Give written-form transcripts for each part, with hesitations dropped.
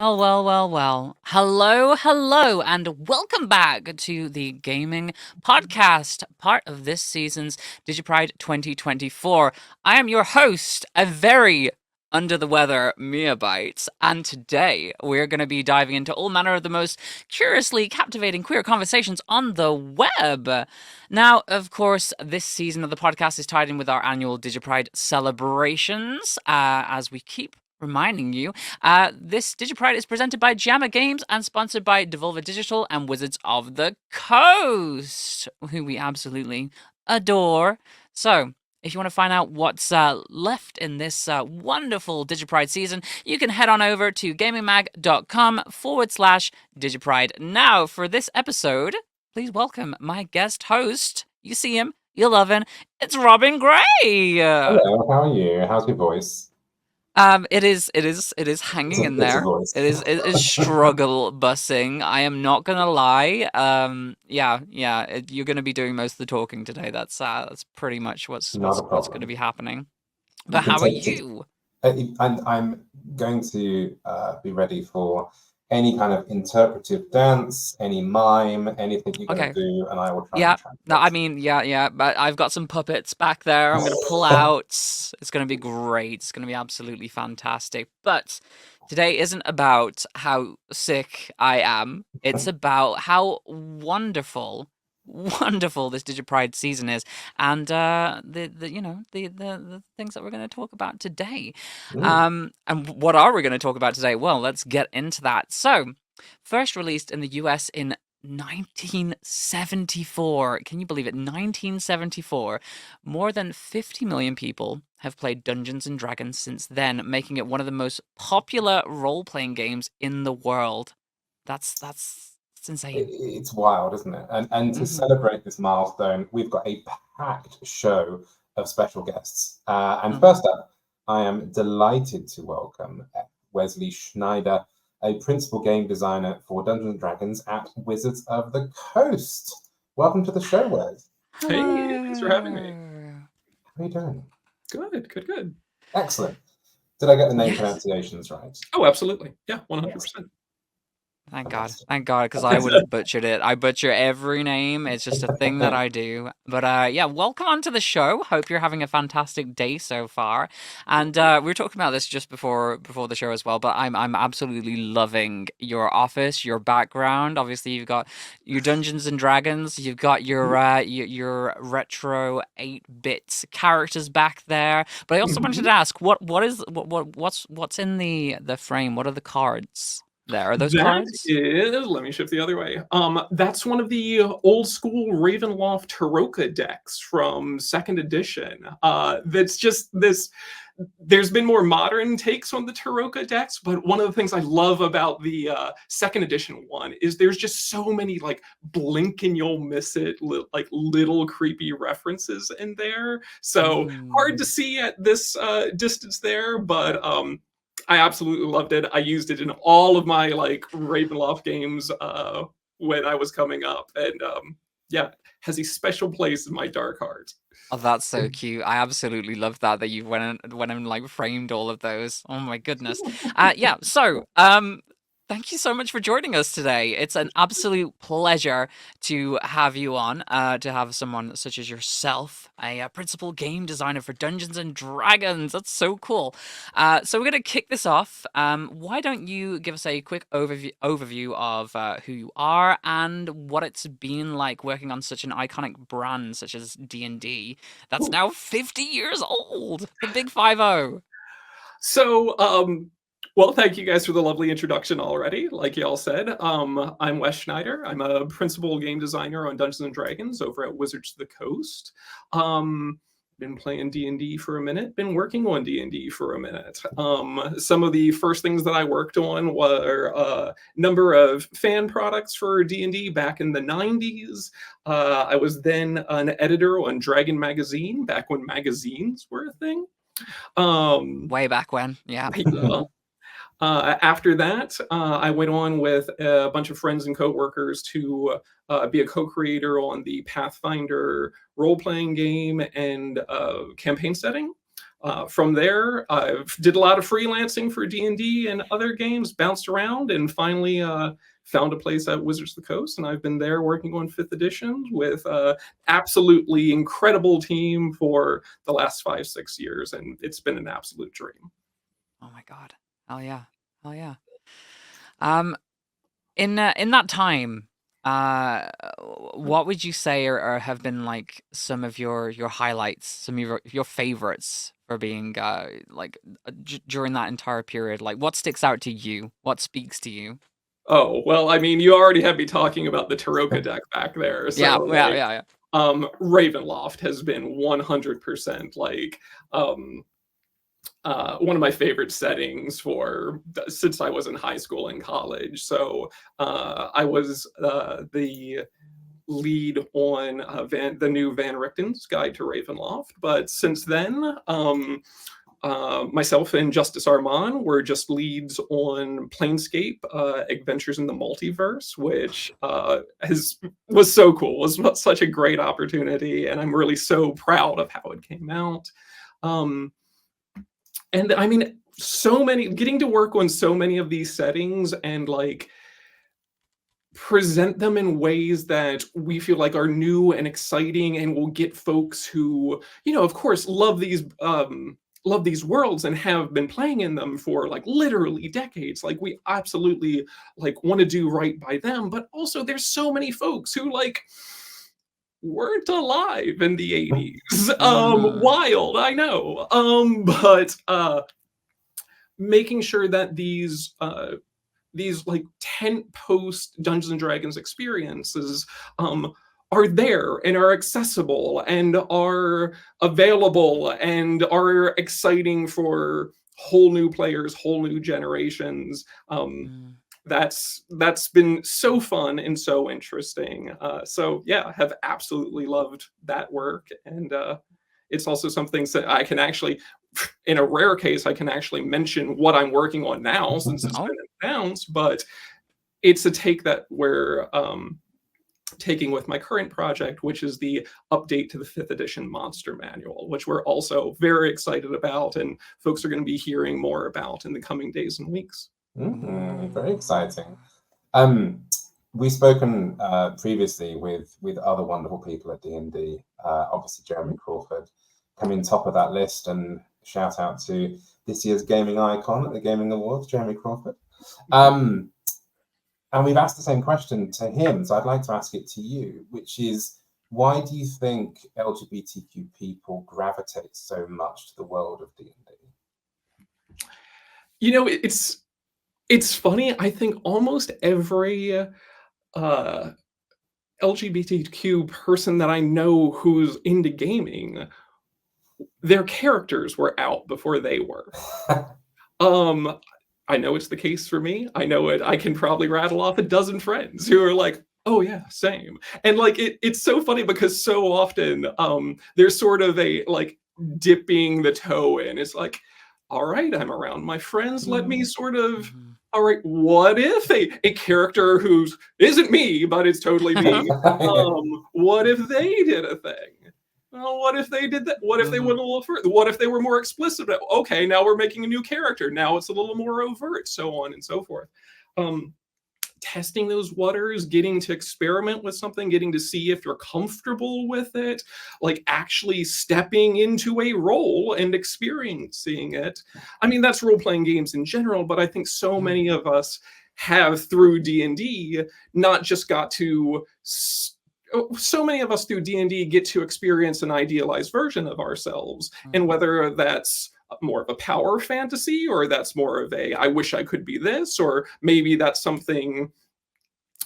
Well. Hello, and welcome back to the Gaming Podcast, part of this season's DigiPride 2024. I am your host, a very under the weather Mia Bites, and today we're going to be diving into all manner of the most curiously captivating queer conversations on the web. Now, of course, this season of the podcast is tied in with our annual DigiPride celebrations, as we keep reminding you this DigiPride is presented by Jammer Games and sponsored by Devolver Digital and Wizards of the Coast, who we absolutely adore. So, if you want to find out what's left in this wonderful DigiPride season, you can head on over to gamingmag.com/DigiPride. Now, for this episode, please welcome my guest host. You see him, you love him. It's Robin Gray. Hello, how are you? How's your voice? It is hanging in there. It is struggle bussing. I am not gonna lie. You're gonna be doing most of the talking today. That's pretty much what's gonna be happening. But how are you? I'm going to be ready for any kind of interpretive dance, any mime, anything you're going to do, and I will try and translate. No, I mean, but I've got some puppets back there I'm going to pull out. It's going to be great. It's going to be absolutely fantastic. But today isn't about how sick I am. It's about how wonderful this DigiPride season is, and the things that we're going to talk about today. And what are we going to talk about today? Well, let's get into that. So, first released in the US in 1974. Can you believe it? 1974. More than 50 million people have played Dungeons and Dragons since then, making it one of the most popular role-playing games in the world. That's insane. It's wild, isn't it? And to celebrate this milestone, we've got a packed show of special guests. And first up, I am delighted to welcome Wes Schneider, a principal game designer for Dungeons & Dragons at Wizards of the Coast. Welcome to the show, Wes. Hey, thanks for having me. How are you doing? Good. Excellent. Did I get the name pronunciations right? Oh, absolutely. Yeah, 100%. Thank God, because I would have butchered it. I butcher every name. It's just a thing that I do. But welcome onto the show. Hope you're having a fantastic day so far. And we were talking about this just before the show as well. But I'm absolutely loving your office, your background. Obviously, you've got your Dungeons and Dragons. You've got your retro 8-bit characters back there. But I also wanted to ask, what's in the frame? What are the cards? There are those cards. Let me shift the other way. That's one of the old school Ravenloft Taroka decks from 2nd edition. That's just this. There's been more modern takes on the Taroka decks, but one of the things I love about the 2nd edition one is there's just so many like blink and you'll miss it, like little creepy references in there. So hard to see at this distance there, but I absolutely loved it. I used it in all of my like Ravenloft games when I was coming up, and has a special place in my dark heart. Oh, that's so cute. I absolutely love that you went and like framed all of those. Oh my goodness. So thank you so much for joining us today. It's an absolute pleasure to have you on, to have someone such as yourself, a principal game designer for Dungeons and Dragons. That's so cool. So we're going to kick this off. Why don't you give us a quick overview of who you are and what it's been like working on such an iconic brand such as D&D that's now 50 years old, the big 50. So, well, thank you guys for the lovely introduction already. Like y'all said, I'm Wes Schneider. I'm a principal game designer on Dungeons and Dragons over at Wizards of the Coast. Been playing D&D for a minute, been working on D&D for a minute. Some of the first things that I worked on were a number of fan products for D&D back in the 90s. I was then an editor on Dragon Magazine, back when magazines were a thing. Way back when, yeah. After that, I went on with a bunch of friends and coworkers to be a co-creator on the Pathfinder role-playing game and campaign setting. From there, I've did a lot of freelancing for D&D and other games, bounced around, and finally found a place at Wizards of the Coast, and I've been there working on 5th edition with absolutely incredible team for the last 5-6 years, and it's been an absolute dream. Oh my god! Hell yeah! Hell yeah! In that time, what would you say or have been like some of your highlights, some of your favorites for being during that entire period? Like, what sticks out to you? What speaks to you? Oh, well, I mean, you already had me talking about the Taroka deck back there. So, yeah. Ravenloft has been 100% like one of my favorite settings since I was in high school and college. So I was the lead on the new Van Richten's Guide to Ravenloft. But since then, myself and Justice Armand were just leads on Planescape Adventures in the Multiverse, which was so cool. It was such a great opportunity, and I'm really so proud of how it came out. And I mean, getting to work on so many of these settings and like present them in ways that we feel like are new and exciting and will get folks who, of course, love these worlds and have been playing in them for like literally decades. Like, we absolutely like want to do right by them, but also there's so many folks who like weren't alive in the 80s. Wild, I know. But making sure that these like tent post Dungeons and Dragons experiences are there and are accessible and are available and are exciting for whole new players, whole new generations. That's been so fun and so interesting. So yeah, have absolutely loved that work. And it's also something that I can actually, in a rare case, I can actually mention what I'm working on now since it's been announced, but it's a take that we're taking with my current project, which is the update to the 5th edition Monster Manual, which we're also very excited about and folks are going to be hearing more about in the coming days and weeks. Very exciting. We've spoken previously with other wonderful people at D&D. Obviously, Jeremy Crawford coming top of that list, and shout out to this year's gaming icon at the Gaming Awards, Jeremy Crawford. And we've asked the same question to him, so I'd like to ask it to you, which is, why do you think LGBTQ people gravitate so much to the world of D&D? It's funny. I think almost every LGBTQ person that I know who's into gaming, their characters were out before they were. I know it's the case for me. I know it. I can probably rattle off a dozen friends who are like, oh yeah, same. And like it's so funny because so often there's sort of a like dipping the toe in. It's like, all right, I'm around my friends. Let me sort of, all right, what if a character who isn't me, but it's totally me, what if they did a thing? Well, what if they did that? What if they went a little further? What if they were more explicit? Okay, now we're making a new character. Now it's a little more overt, so on and so forth. Testing those waters, getting to experiment with something, getting to see if you're comfortable with it, like actually stepping into a role and experiencing it. I mean, that's role-playing games in general, but I think so many of us have through D&D not just got to... So many of us through D&D get to experience an idealized version of ourselves, and whether that's more of a power fantasy, or that's more of a I wish I could be this, or maybe that's something,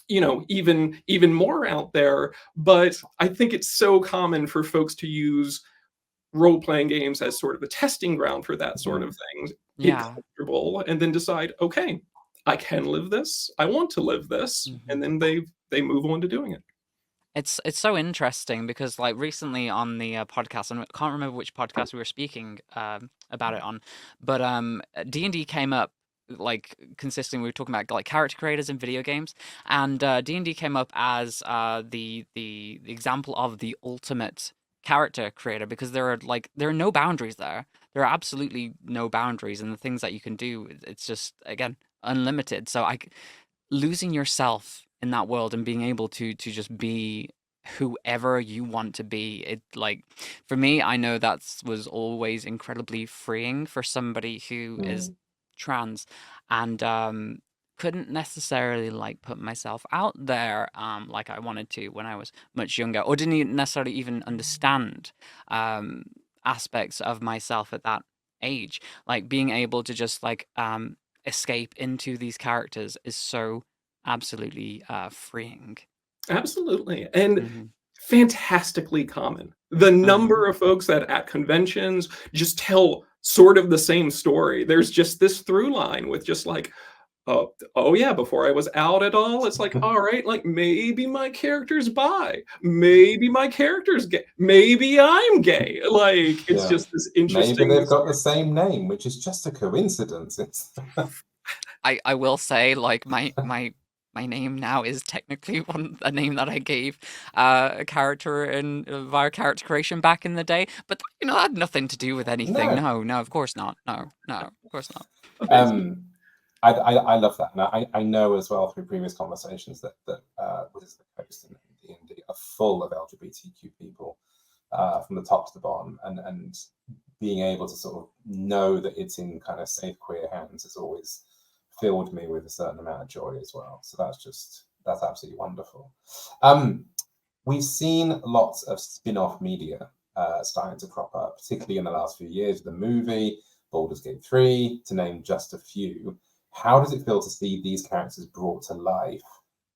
even more out there. But I think it's so common for folks to use role-playing games as sort of a testing ground for that sort of thing. Get comfortable and then decide, okay, I can live this, I want to live this, and then they move on to doing it. It's so interesting because like recently on the podcast, I can't remember which podcast we were speaking about it on, but D&D came up like consistently. We were talking about like character creators in video games, and D&D came up as the example of the ultimate character creator, because there are no boundaries there. There are absolutely no boundaries, and the things that you can do, it's just, again, unlimited. So losing yourself in that world and being able to just be whoever you want to be, it, like, for me, I know that was always incredibly freeing for somebody who is trans, and couldn't necessarily like put myself out there like I wanted to when I was much younger, or didn't necessarily even understand aspects of myself at that age. Like, being able to just like escape into these characters is so absolutely freeing. Absolutely. And Mhm. fantastically common. The number of folks that at conventions just tell sort of the same story. There's just this through line with just like, oh yeah, before I was out at all, it's like, all right, like maybe my character's bi, maybe my character's gay, maybe I'm gay. Like, it's just this interesting. Maybe they've got the same name, which is just a coincidence. I will say, like, my name now is technically a name that I gave a character in via character creation back in the day, but that had nothing to do with anything. No, of course not. No, of course not. I love that, and I know as well through previous conversations that Wizards of the Coast and D&D are full of LGBTQ people from the top to the bottom, and being able to sort of know that it's in kind of safe queer hands has always filled me with a certain amount of joy as well. So that's absolutely wonderful. We've seen lots of spin-off media starting to crop up, particularly in the last few years. The movie, Baldur's Gate 3, to name just a few. How does it feel to see these characters brought to life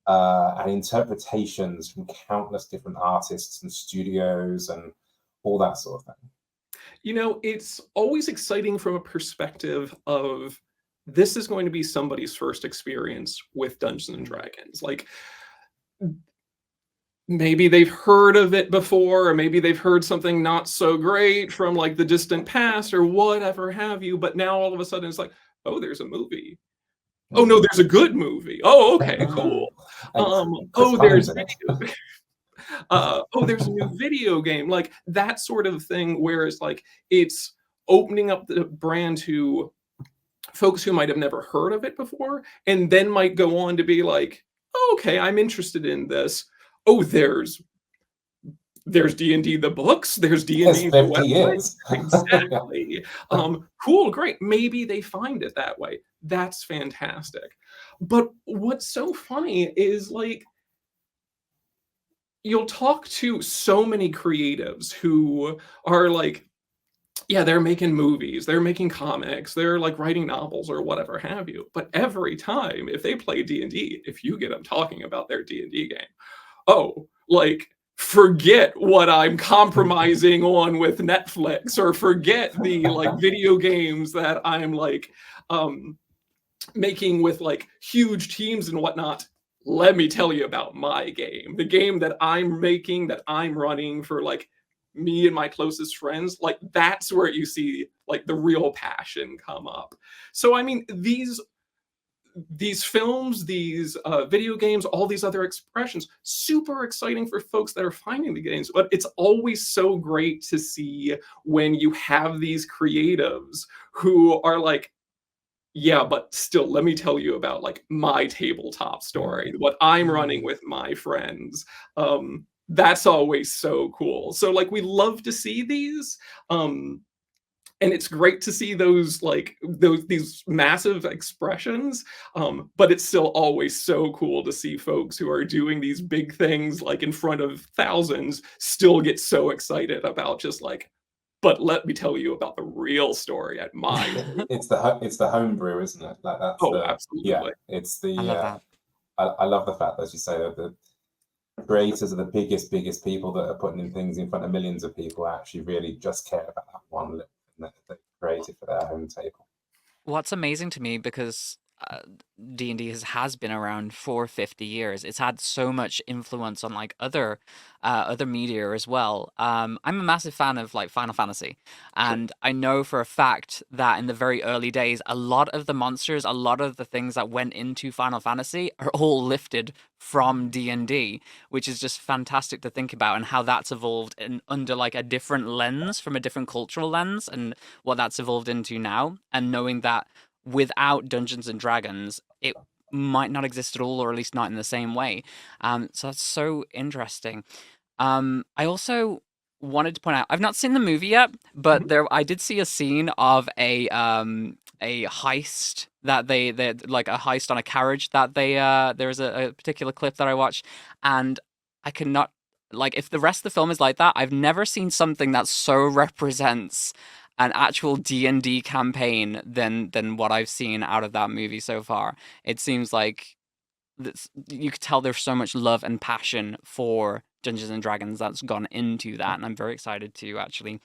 and interpretations from countless different artists and studios and all that sort of thing? It's always exciting from a perspective of, this is going to be somebody's first experience with Dungeons and Dragons. Like, maybe they've heard of it before, or maybe they've heard something not so great from like the distant past or whatever have you, but now all of a sudden it's like, oh, there's a movie. Oh no, there's a good movie. Oh, okay, cool. There's video. There's a new video game, like that sort of thing, where it's like it's opening up the brand to folks who might have never heard of it before, and then might go on to be like, okay, I'm interested in this. Oh, there's D&D the books, there's D&D the website. Exactly. Cool, great. Maybe they find it that way. That's fantastic. But what's so funny is, like, you'll talk to so many creatives who are like, yeah, they're making movies, they're making comics, they're like writing novels or whatever have you. But every time, if they play D&D, if you get them talking about their D&D game, like, forget what I'm compromising on with Netflix, or forget the like video games that I'm like making with like huge teams and whatnot. Let me tell you about my game, the game that I'm making, that I'm running for like me and my closest friends. Like, that's where you see like the real passion come up. So I mean, these films, these video games, all these other expressions, super exciting for folks that are finding the games. But it's always so great to see when you have these creatives who are like, yeah, but still, let me tell you about like my tabletop story, what I'm running with my friends. That's always so cool. So like, we love to see these. And it's great to see those these massive expressions, but it's still always so cool to see folks who are doing these big things like in front of thousands still get so excited about just like, but let me tell you about the real story at mine. It's the homebrew, isn't it? Like, that's absolutely. Yeah, it's the. I love that. I love the fact that, as you say, that the creators are the biggest people that are putting in things in front of millions of people actually really just care about that one little thing that they created for their home table. What's amazing to me, because D&D has been around for 50 years. It's had so much influence on like other media as well. I'm a massive fan of like Final Fantasy, and I know for a fact that in the very early days, a lot of the monsters, a lot of the things that went into Final Fantasy are all lifted from D&D, which is just fantastic to think about, and how that's evolved under like a different lens, from a different cultural lens, and what that's evolved into now. And knowing that without Dungeons and Dragons, it might not exist at all, or at least not in the same way. So that's so interesting. I also wanted to point out, I've not seen the movie yet, but I did see a scene of a heist that they like a heist on a carriage that there's a particular clip that I watched, and I could not, like, if the rest of the film is like that, I've never seen something that so represents an actual D&D campaign than what I've seen out of that movie so far. It seems like you could tell there's so much love and passion for Dungeons and Dragons that's gone into that, and I'm very excited to actually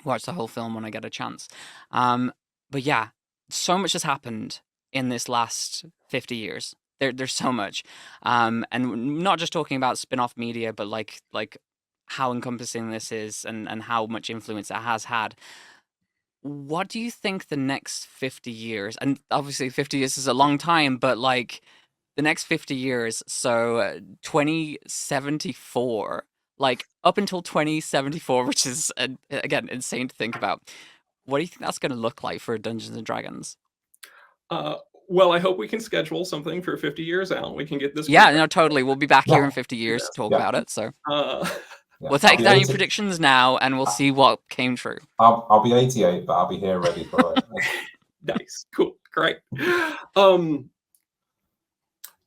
watch the whole film when I get a chance. But yeah, so much has happened in this last 50 years. There's so much, and not just talking about spin-off media, but like how encompassing this is, and how much influence it has had. What do you think the next 50 years, and obviously 50 years is a long time, but like the next 50 years, so 2074, like up until 2074, which is, again, insane to think about. What do you think that's going to look like for Dungeons and Dragons? Well, I hope we can schedule something for 50 years out. We can get this. Yeah, no, totally. We'll be back here in 50 years to talk about it. So we'll take down your predictions now, and we'll see what came true. I'll be 88, but I'll be here ready for it. Nice, cool, great.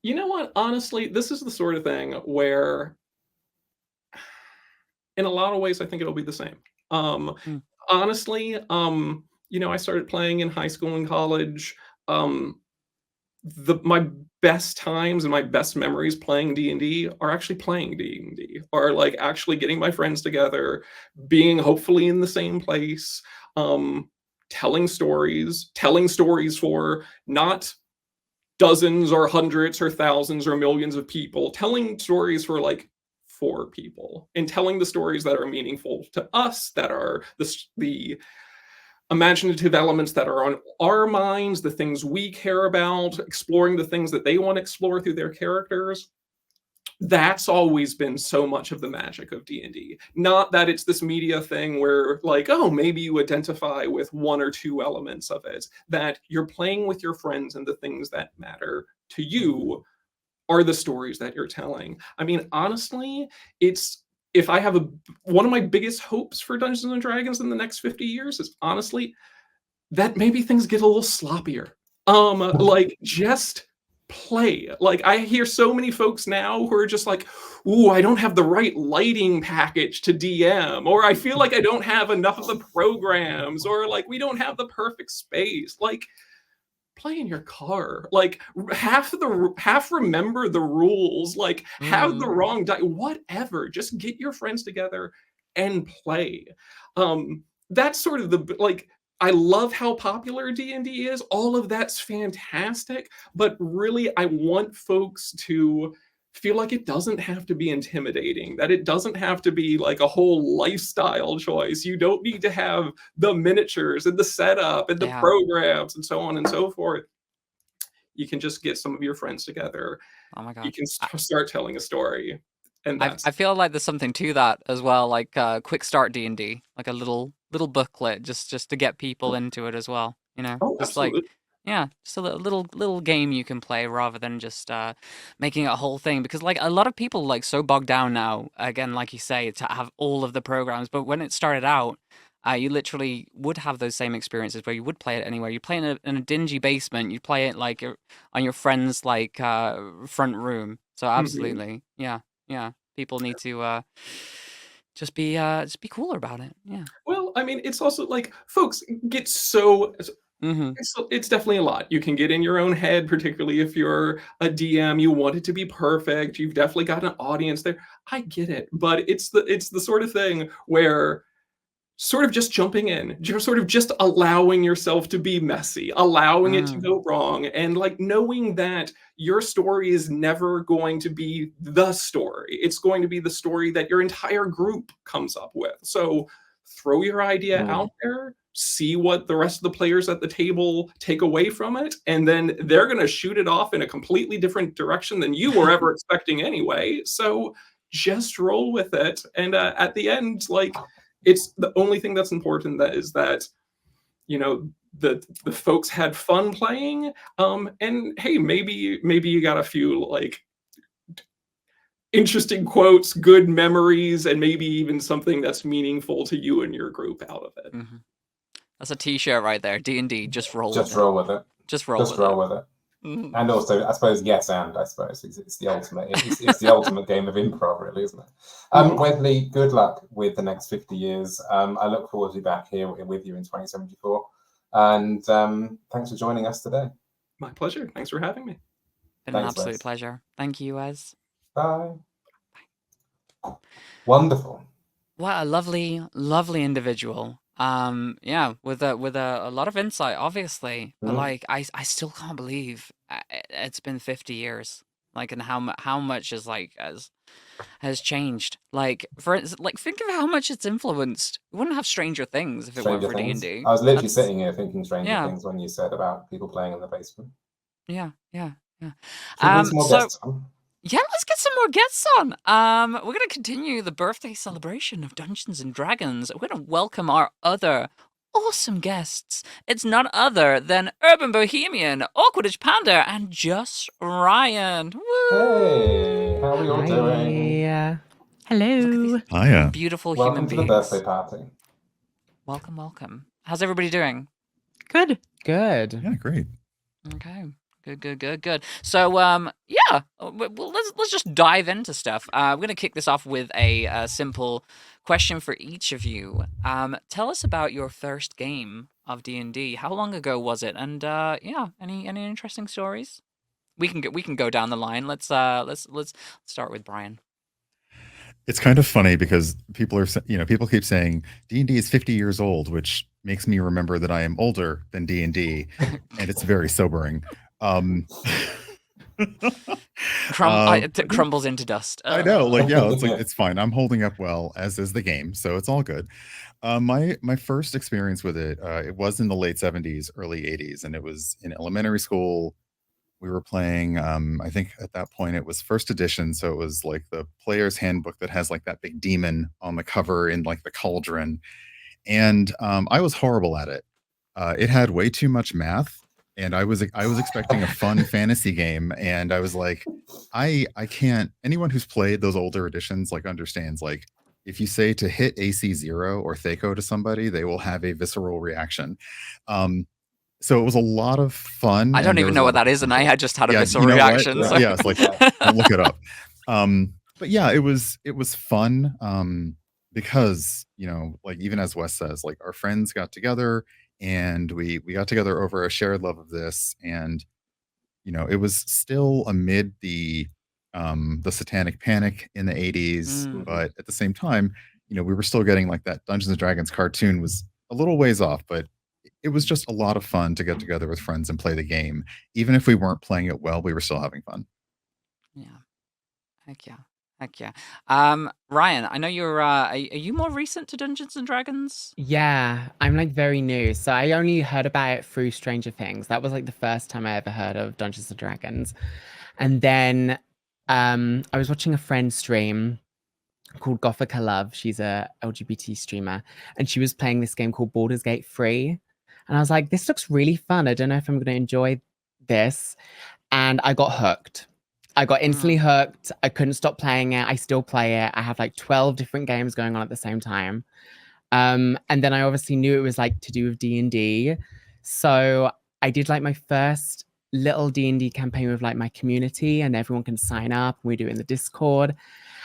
You know what? Honestly, this is the sort of thing where, in a lot of ways, I think it'll be the same. Honestly, you know, I started playing in high school and college. My best times and my best memories playing D&D are actually playing D&D, or like actually getting my friends together, being hopefully in the same place, telling stories for not dozens or hundreds or thousands or millions of people, telling stories for like 4 people, and telling the stories that are meaningful to us, that are the imaginative elements that are on our minds, the things we care about, exploring the things that they want to explore through their characters. That's always been so much of the magic of D&D. Not that it's this media thing where like, oh, maybe you identify with 1 or 2 elements of it, that you're playing with your friends, and the things that matter to you are the stories that you're telling. I mean, honestly, if I have one of my biggest hopes for Dungeons and Dragons in the next 50 years is honestly that maybe things get a little sloppier. Like, just play. Like, I hear so many folks now who are just like, ooh, I don't have the right lighting package to DM, or I feel like I don't have enough of the programs, or like we don't have the perfect space. Like, play in your car. Like, half remember the rules, like have the wrong whatever. Just get your friends together and play. That's sort of the, like, I love how popular D&D is. All of that's fantastic, but really I want folks to feel like it doesn't have to be intimidating, that it doesn't have to be like a whole lifestyle choice. You don't need to have the miniatures and the setup and the programs and so on and so forth. You can just get some of your friends together. Oh my God. You can start telling a story. And I feel like there's something to that as well, like quick start D&D, like a little booklet just to get people into it as well, you know. Oh, just absolutely. like, yeah, just a little game you can play rather than just making it a whole thing. Because like a lot of people like so bogged down now, again, like you say, to have all of the programs. But when it started out, you literally would have those same experiences where you would play it anywhere. You play in a dingy basement. You play it like on your friend's like front room. So absolutely, yeah. People need to just be cooler about it. Yeah. Well, I mean, it's also like folks get so. It's definitely a lot. You can get in your own head, particularly if you're a DM. You want it to be perfect. You've definitely got an audience there. I get it, but it's the sort of thing where sort of just jumping in, you're sort of just allowing yourself to be messy, allowing it to go wrong, and like knowing that your story is never going to be the story. It's going to be the story that your entire group comes up with. So throw your idea out there, see what the rest of the players at the table take away from it, and then they're going to shoot it off in a completely different direction than you were ever expecting anyway. So just roll with it. And at the end, like, it's the only thing that's important, that is that, you know, the folks had fun playing, and hey, maybe you got a few like interesting quotes, good memories, and maybe even something that's meaningful to you and your group out of it. That's a t-shirt right there. D&D, just roll with it. Just roll with it. Just roll with it. And also, I suppose, I suppose it's the ultimate. It's the ultimate game of improv, really, isn't it? Wesley, good luck with the next 50 years. I look forward to be back here with you in 2074. And thanks for joining us today. My pleasure. Thanks for having me. Been an absolute pleasure. Thank you, Wes. Bye. Wonderful. What a lovely, lovely individual. Yeah, with a lot of insight, obviously, but like I still can't believe it's been 50 years, like, and how much is like has changed. Like, for instance, like, think of how much it's influenced. We wouldn't have Stranger Things if it weren't for D&D. I was literally sitting here thinking Stranger Things when you said about people playing in the basement. Yeah. Yeah, let's get some more guests on. We're going to continue the birthday celebration of Dungeons and Dragons. We're going to welcome our other awesome guests. It's none other than UrbanBohemian, AwkwardishPanda, and JustRyan. Hey, how are you all doing? Hello. Hiya. Beautiful Welcome human to beings. the birthday party. Welcome. How's everybody doing? Good. Yeah, great. Okay. Good. So, yeah, well, let's just dive into stuff. I'm going to kick this off with a simple question for each of you. Tell us about your first game of D&D. How long ago was it? And yeah, any interesting stories? We can go down the line. Let's start with Brian. It's kind of funny because people keep saying D&D is 50 years old, which makes me remember that I am older than D&D, and it's very sobering. It crumbles into dust. I know, like, yeah, it's fine. I'm holding up well, as is the game, so it's all good. My first experience with it, it was in the late 70s, early 80s, and it was in elementary school. We were playing, I think at that point it was first edition, so it was like the player's handbook that has like that big demon on the cover in like the cauldron, and I was horrible at it. It had way too much math. And I was expecting a fun fantasy game, and I was like, I can't. Anyone who's played those older editions like understands, like, if you say to hit AC 0 or THAC0 to somebody, they will have a visceral reaction. So it was a lot of fun. I don't even know what that is, and I had just had a visceral reaction. Yeah, so. Yeah, it's like, I'll look it up. But yeah, it was fun because, you know, like, even as Wes says, like, our friends got together. And we got together over a shared love of this, and you know, it was still amid the Satanic Panic in the 80s, but at the same time, you know, we were still getting like that Dungeons and Dragons cartoon was a little ways off, but it was just a lot of fun to get together with friends and play the game. Even if we weren't playing it well, we were still having fun. Yeah, heck yeah. Ryan, I know you're. Are you more recent to Dungeons and Dragons? Yeah, I'm like very new. So I only heard about it through Stranger Things. That was like the first time I ever heard of Dungeons and Dragons. And then I was watching a friend stream called Gothica Love. She's a LGBT streamer, and she was playing this game called Baldur's Gate 3. And I was like, this looks really fun. I don't know if I'm going to enjoy this. And I got hooked. I got instantly hooked. I couldn't stop playing it. I still play it. I have like 12 different games going on at the same time. And then I obviously knew it was like to do with D&D. So I did like my first little D&D campaign with like my community, and everyone can sign up. We do it in the Discord.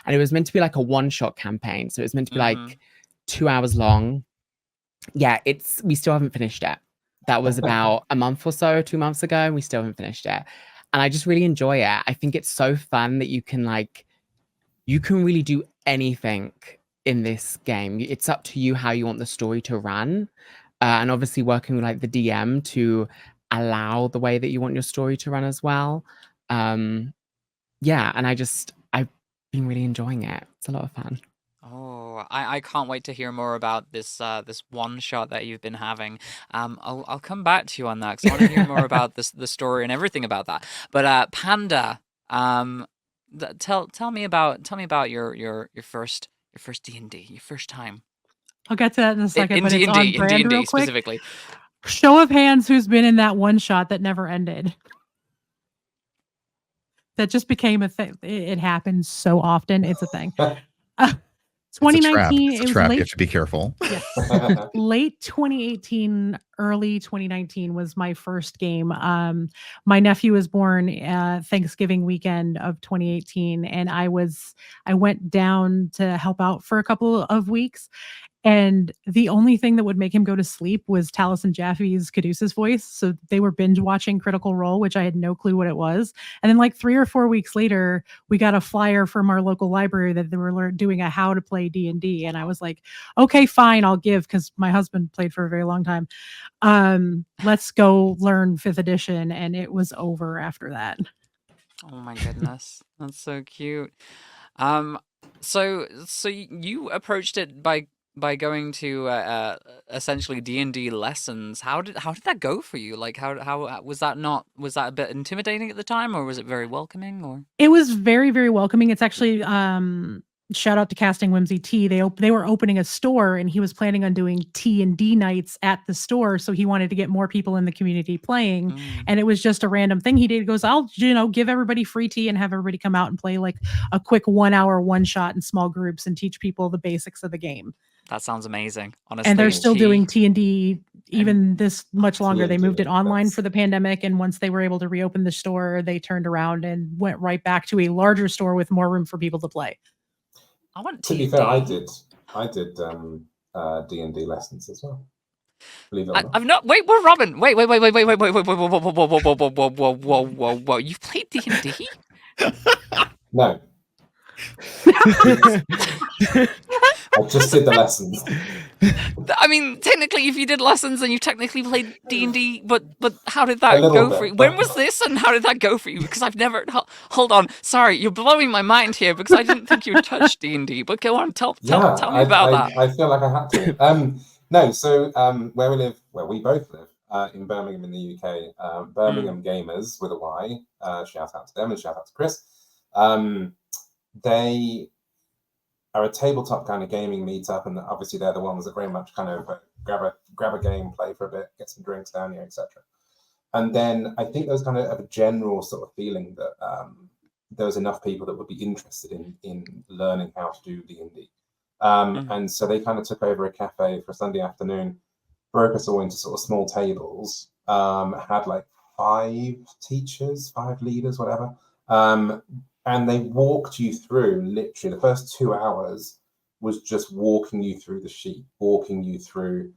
And it was meant to be like a one-shot campaign. So it was meant to be like 2 hours long. Yeah, we still haven't finished it. That was about a month or so, 2 months ago, and we still haven't finished it. And I just really enjoy it. I think it's so fun that you can really do anything in this game. It's up to you how you want the story to run, and obviously working with like the DM to allow the way that you want your story to run as well. Yeah, and I've been really enjoying it. It's a lot of fun. Oh, I can't wait to hear more about this this one shot that you've been having. I'll come back to you on that because I want to hear more about the story and everything about that. But Panda, tell me about your first D&D, your first time I'll get to that in a second, in but it's D&D, on in brand D&D real quick. specifically. Show of hands, who's been in that one shot that never ended? That just became a thing. It happens so often. It's a thing. 2019. It's a It was trap. You late. have to be careful. Yes. Late 2018, early 2019 was my first game. My nephew was born Thanksgiving weekend of 2018, and I went down to help out for a couple of weeks. And the only thing that would make him go to sleep was Taliesin Jaffe's Caduceus voice. So they were binge watching Critical Role, which I had no clue what it was. And then like 3 or 4 weeks later, we got a flyer from our local library that they were doing a how to play D&D. And I was like, okay, fine, I'll give, because my husband played for a very long time. Let's go learn 5th edition. And it was over after that. Oh my goodness, that's so cute. So you approached it by going to essentially D&D lessons. How did that go for you? Like how was that a bit intimidating at the time, or was it very welcoming? Or it was very, very welcoming. It's actually shout out to Casting Whimsy T. They were opening a store, and he was planning on doing T&D nights at the store, so he wanted to get more people in the community playing. And it was just a random thing he did. He goes, I'll give everybody free tea and have everybody come out and play like a quick 1-hour one shot in small groups and teach people the basics of the game. That sounds amazing, honestly. And they're still doing T&D even this much longer. They moved it online for the pandemic, and once they were able to reopen the store, they turned around and went right back to a larger store with more room for people to play. I want To be fair, I did D&D lessons as well. Believe it or not. I've not. Wait, we're Robin. Wait. Whoa. You played D&D? No. I just did the lessons. I mean, technically, if you did lessons, then you technically played D&D. But how did that A little go bit, for you? but- When was this, and how did that go for you? Because I've never. Hold on. Sorry, you're blowing my mind here because I didn't think you touched D&D. But go on, tell me about that. I feel like I had to. No, so where we both live, in Birmingham in the UK, Birmingham Gamers with a Y. Shout out to them and shout out to Chris. They are a tabletop kind of gaming meetup, and obviously they're the ones that very much kind of grab a game, play for a bit, get some drinks down here, etc. And then I think there was kind of a general sort of feeling that there was enough people that would be interested in learning how to do D&D. And so they kind of took over a cafe for a Sunday afternoon, broke us all into sort of small tables, had like 5 teachers, 5 leaders, whatever. And they walked you through, literally, the first 2 hours was just walking you through the sheet, walking you through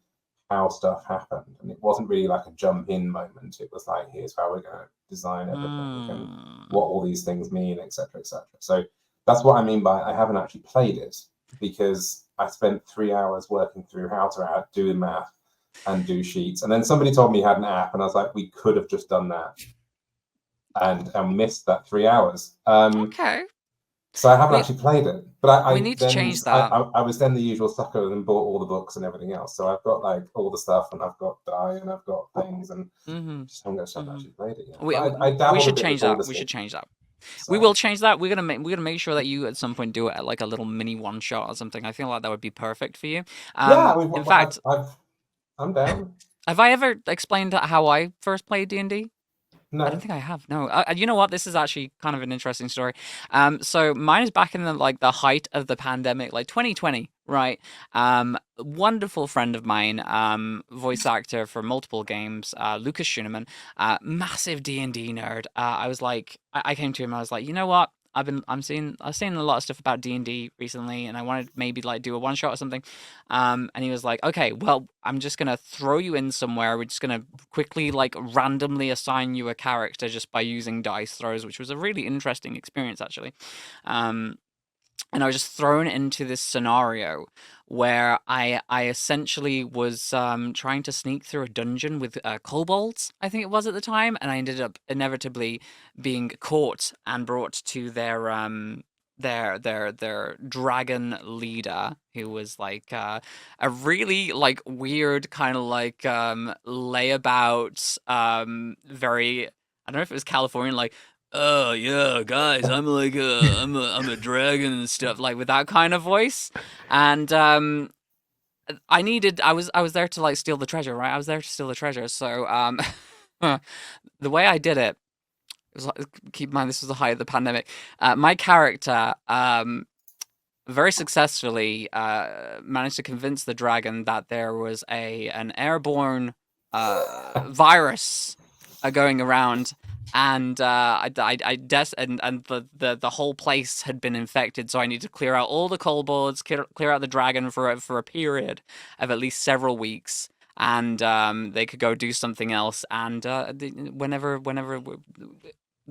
how stuff happened. And it wasn't really like a jump in moment. It was like, here's how we're going to design everything and what all these things mean, etc., etc. So that's what I mean by I haven't actually played it, because I spent 3 hours working through how to do the math and do sheets. And then somebody told me he had an app, and I was like, we could have just done that. And missed that 3 hours. Okay. So I haven't actually played it, but we need to change that. I was then the usual sucker and bought all the books and everything else. So I've got like all the stuff, and I've got die, and I've got things, and just haven't actually played it yet. We should change that. We should change that. So. We will change that. We're gonna make sure that you at some point do it at like a little mini one shot or something. I feel like that would be perfect for you. In fact, I'm down. Have I ever explained how I first played D&D? No. I don't think I have. No. You know what? This is actually kind of an interesting story. So mine is back in the height of the pandemic, like 2020, right? Wonderful friend of mine, voice actor for multiple games, Lucas Schuneman, massive D&D nerd. I came to him. I was like, you know what? I've seen a lot of stuff about D&D recently, and I wanted to maybe like do a one shot or something. And he was like, okay, well, I'm just gonna throw you in somewhere. We're just gonna quickly like randomly assign you a character just by using dice throws, which was a really interesting experience actually. and I was just thrown into this scenario where I essentially was trying to sneak through a dungeon with kobolds, I think it was at the time, and I ended up inevitably being caught and brought to their dragon leader, who was like a really like weird kind of like layabout, very, I don't know if it was Californian, like, oh yeah, guys, I'm like I'm a dragon and stuff, like with that kind of voice. And I was there to like steal the treasure, right? I was there to steal the treasure. So the way I did it was like, keep in mind this was the height of the pandemic. My character very successfully managed to convince the dragon that there was an airborne virus going around, and the whole place had been infected. So I need to clear out all the kobolds, clear out the dragon for a period of at least several weeks, and they could go do something else. And whenever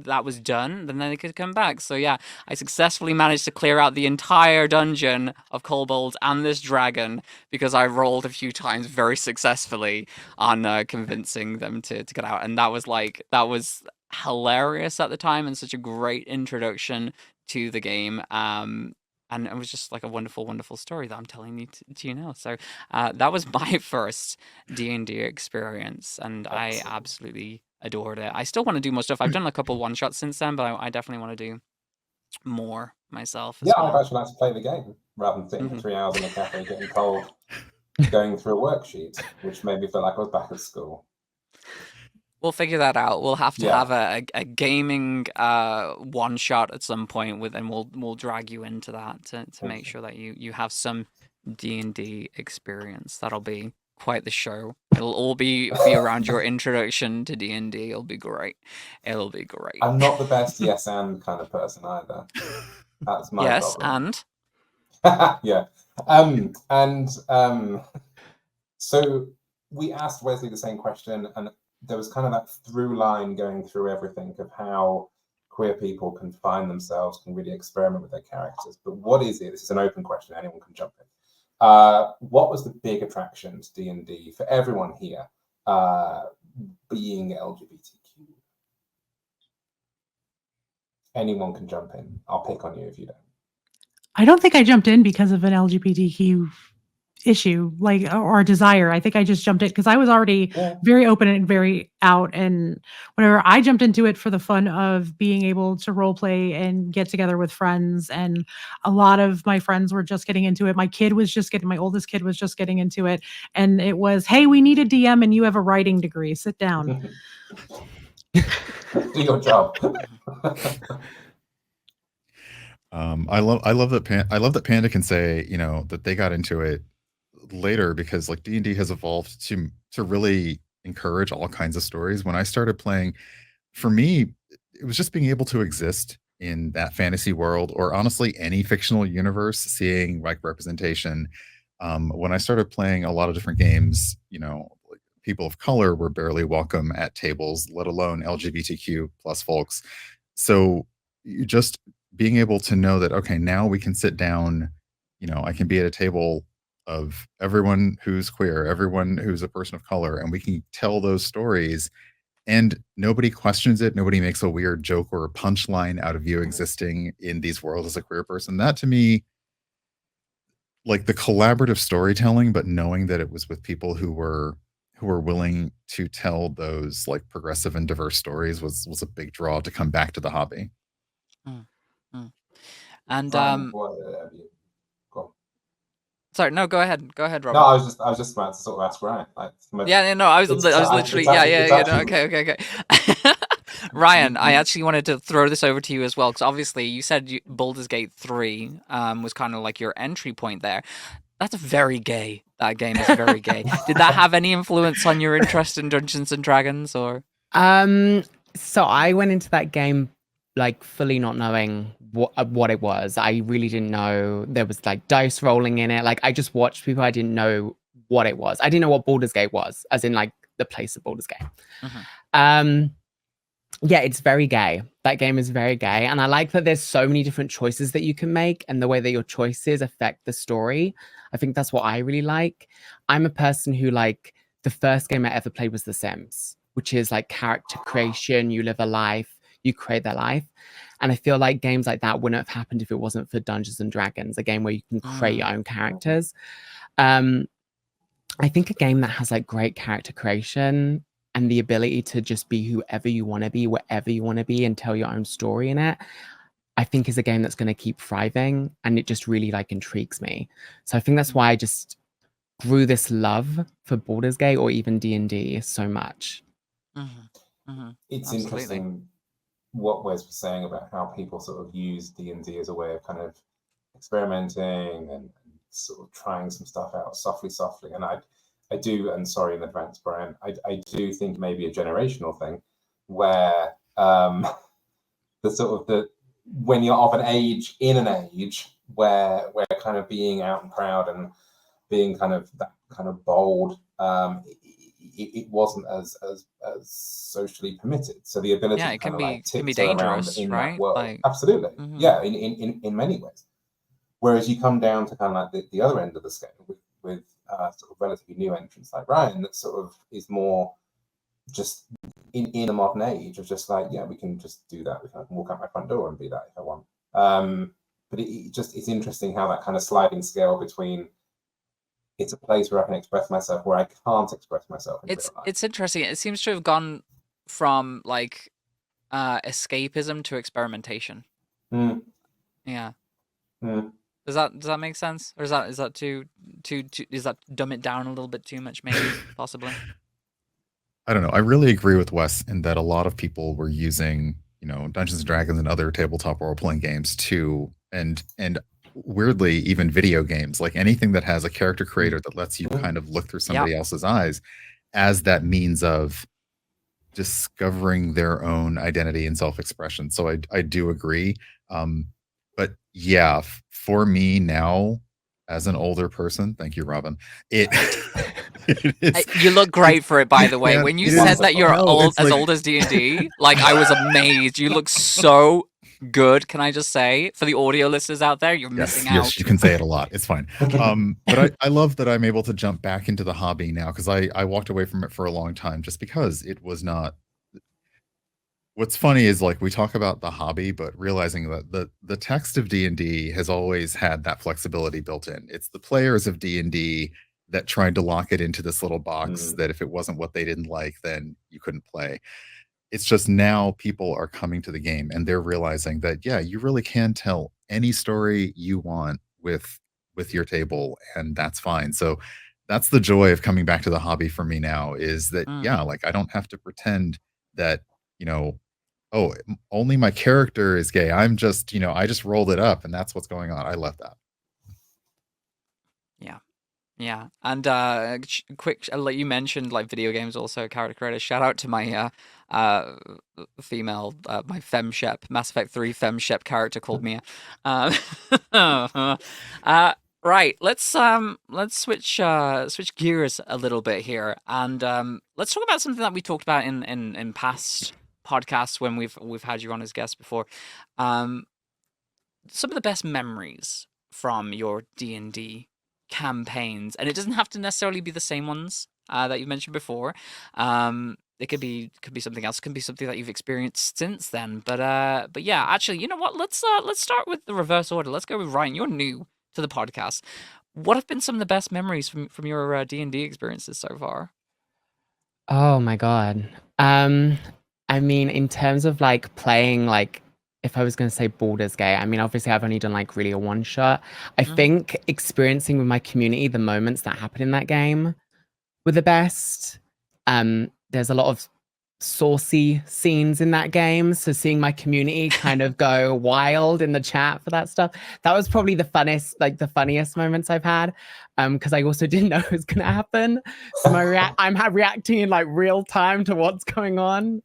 that was done, then they could come back. So yeah, I successfully managed to clear out the entire dungeon of kobolds and this dragon because I rolled a few times very successfully on convincing them to get out. And that was hilarious at the time and such a great introduction to the game. And it was just like a wonderful, wonderful story that I'm telling you to you now. So that was my first D&D experience, and I absolutely adored it. I still want to do more stuff. I've done a couple one-shots since then, but I definitely want to do more myself as Yeah, well. I'd actually like to play the game rather than sitting for 3 hours in a cafe getting cold, going through a worksheet, which made me feel like I was back at school. We'll figure that out. We'll have to have a gaming one shot at some point and we'll drag you into that to make sure that you have some D&D experience. That'll be quite the show. It'll all be around your introduction to D&D. It'll be great. It'll be great. I'm not the best yes and kind of person either. That's my yes problem. And yeah. So we asked Wesley the same question, and there was kind of that through line going through everything of how queer people can find themselves, can really experiment with their characters. But what is it? This is an open question. Anyone can jump in. What was the big attraction to D&D for everyone here, being LGBTQ? Anyone can jump in. I'll pick on you if you don't. I don't think I jumped in because of an LGBTQ issue, like, or desire. I think I just jumped in because I was already very open and very out and whatever. I jumped into it for the fun of being able to role play and get together with friends. And a lot of my friends were just getting into it. My oldest kid was just getting into it. And it was, hey, we need a DM and you have a writing degree. Sit down. Do your job. I love that Panda can say, you know, that they got into it later because like D&D has evolved to really encourage all kinds of stories. When I started playing, for me, it was just being able to exist in that fantasy world, or honestly any fictional universe, seeing like representation. When I started playing a lot of different games, you know, like, people of color were barely welcome at tables, let alone LGBTQ plus folks. So you just being able to know that, okay, now we can sit down, you know, I can be at a table of everyone who's queer, everyone who's a person of color, and we can tell those stories and nobody questions it. Nobody makes a weird joke or a punchline out of you existing in these worlds as a queer person. That to me, like the collaborative storytelling, but knowing that it was with people who were willing to tell those like progressive and diverse stories was a big draw to come back to the hobby. And Go on. sorry, no, go ahead, Robert. No, I was just about to sort of ask Ryan. Like, I was literally okay. Ryan, I actually wanted to throw this over to you as well, because obviously you said Baldur's Gate 3 was kind of like your entry point there. That's very gay. That game is very gay. Did that have any influence on your interest in Dungeons and Dragons, or? So I went into that game like fully not knowing what it was. I really didn't know there was like dice rolling in it. Like I just watched people. I didn't know what it was. I didn't know what Baldur's Gate was, as in like the place of Baldur's Gate. Yeah, it's very gay. That game is very gay. And I like that there's so many different choices that you can make and the way that your choices affect the story. I think that's what I really like. I'm a person who like the first game I ever played was The Sims, which is like character creation. You live a life, you create that life. And I feel like games like that wouldn't have happened if it wasn't for Dungeons and Dragons, a game where you can create your own characters. I think a game that has like great character creation and the ability to just be whoever you want to be, wherever you want to be, and tell your own story in it, I think is a game that's going to keep thriving, and it just really like intrigues me. So I think that's why I just grew this love for Baldur's Gate or even D&D so much. It's Absolutely. interesting what Wes was saying about how people sort of use D&D as a way of kind of experimenting and sort of trying some stuff out softly. And I do, and sorry in advance, Brian, I do think maybe a generational thing where when you're of an age, in an age where kind of being out and proud and being kind of that kind of bold, it wasn't as socially permitted. So the ability to kind of like tiptoe around in that world, like, absolutely, yeah, in many ways. Whereas you come down to kind of like the other end of the scale with sort of relatively new entrants like Ryan, that sort of is more just in a modern age of just like, yeah, we can just do that. We can walk out my front door and be that if I want. But it's interesting how that kind of sliding scale between it's a place where I can express myself, where I can't express myself. It's interesting. It seems to have gone from like escapism to experimentation. Yeah. Does that make sense, or is that too is that dumb it down a little bit too much, maybe, possibly? I don't know. I really agree with Wes in that a lot of people were using, Dungeons and Dragons and other tabletop role-playing games too, and weirdly, even video games, like anything that has a character creator that lets you kind of look through somebody else's eyes as that means of discovering their own identity and self-expression. So I do agree. But yeah, for me now, as an older person, thank you, Robin. You look great for it, by the way. When you said that you're old as D&D, like I was amazed. You look so good. Can I just say, for the audio listeners out there, you're missing out. Yes, you can say it a lot. It's fine. But I love that I'm able to jump back into the hobby now, because I walked away from it for a long time just because it was not. What's funny is like we talk about the hobby, but realizing that the text of D&D has always had that flexibility built in. It's the players of D&D that tried to lock it into this little box that if it wasn't what they didn't like, then you couldn't play. It's just now people are coming to the game and they're realizing that, yeah, you really can tell any story you want with your table, and that's fine. So that's the joy of coming back to the hobby for me now, is that, yeah, like I don't have to pretend that, oh, only my character is gay. I'm just, I just rolled it up and that's what's going on. I love that. Yeah. And quick, like you mentioned, like video games also character creators. Shout out to my female, my femshep, Mass Effect 3 femshep character called Mia. Right, let's switch gears a little bit here, and let's talk about something that we talked about in past podcasts when we've had you on as guests before. Some of the best memories from your D&D campaigns, and it doesn't have to necessarily be the same ones that you mentioned before. It could be something else. It could be something that you've experienced since then. But yeah, actually, you know what? Let's start with the reverse order. Let's go with Ryan. You're new to the podcast. What have been some of the best memories from your D&D experiences so far? Oh my god. I mean, in terms of like playing, like if I was going to say Baldur's Gate, I mean, obviously I've only done like really a one shot. I think experiencing with my community the moments that happen in that game were the best. There's a lot of saucy scenes in that game, so seeing my community kind of go wild in the chat for that stuff, that was probably the funniest moments I've had, because I also didn't know it was gonna happen, so I'm reacting in like real time to what's going on.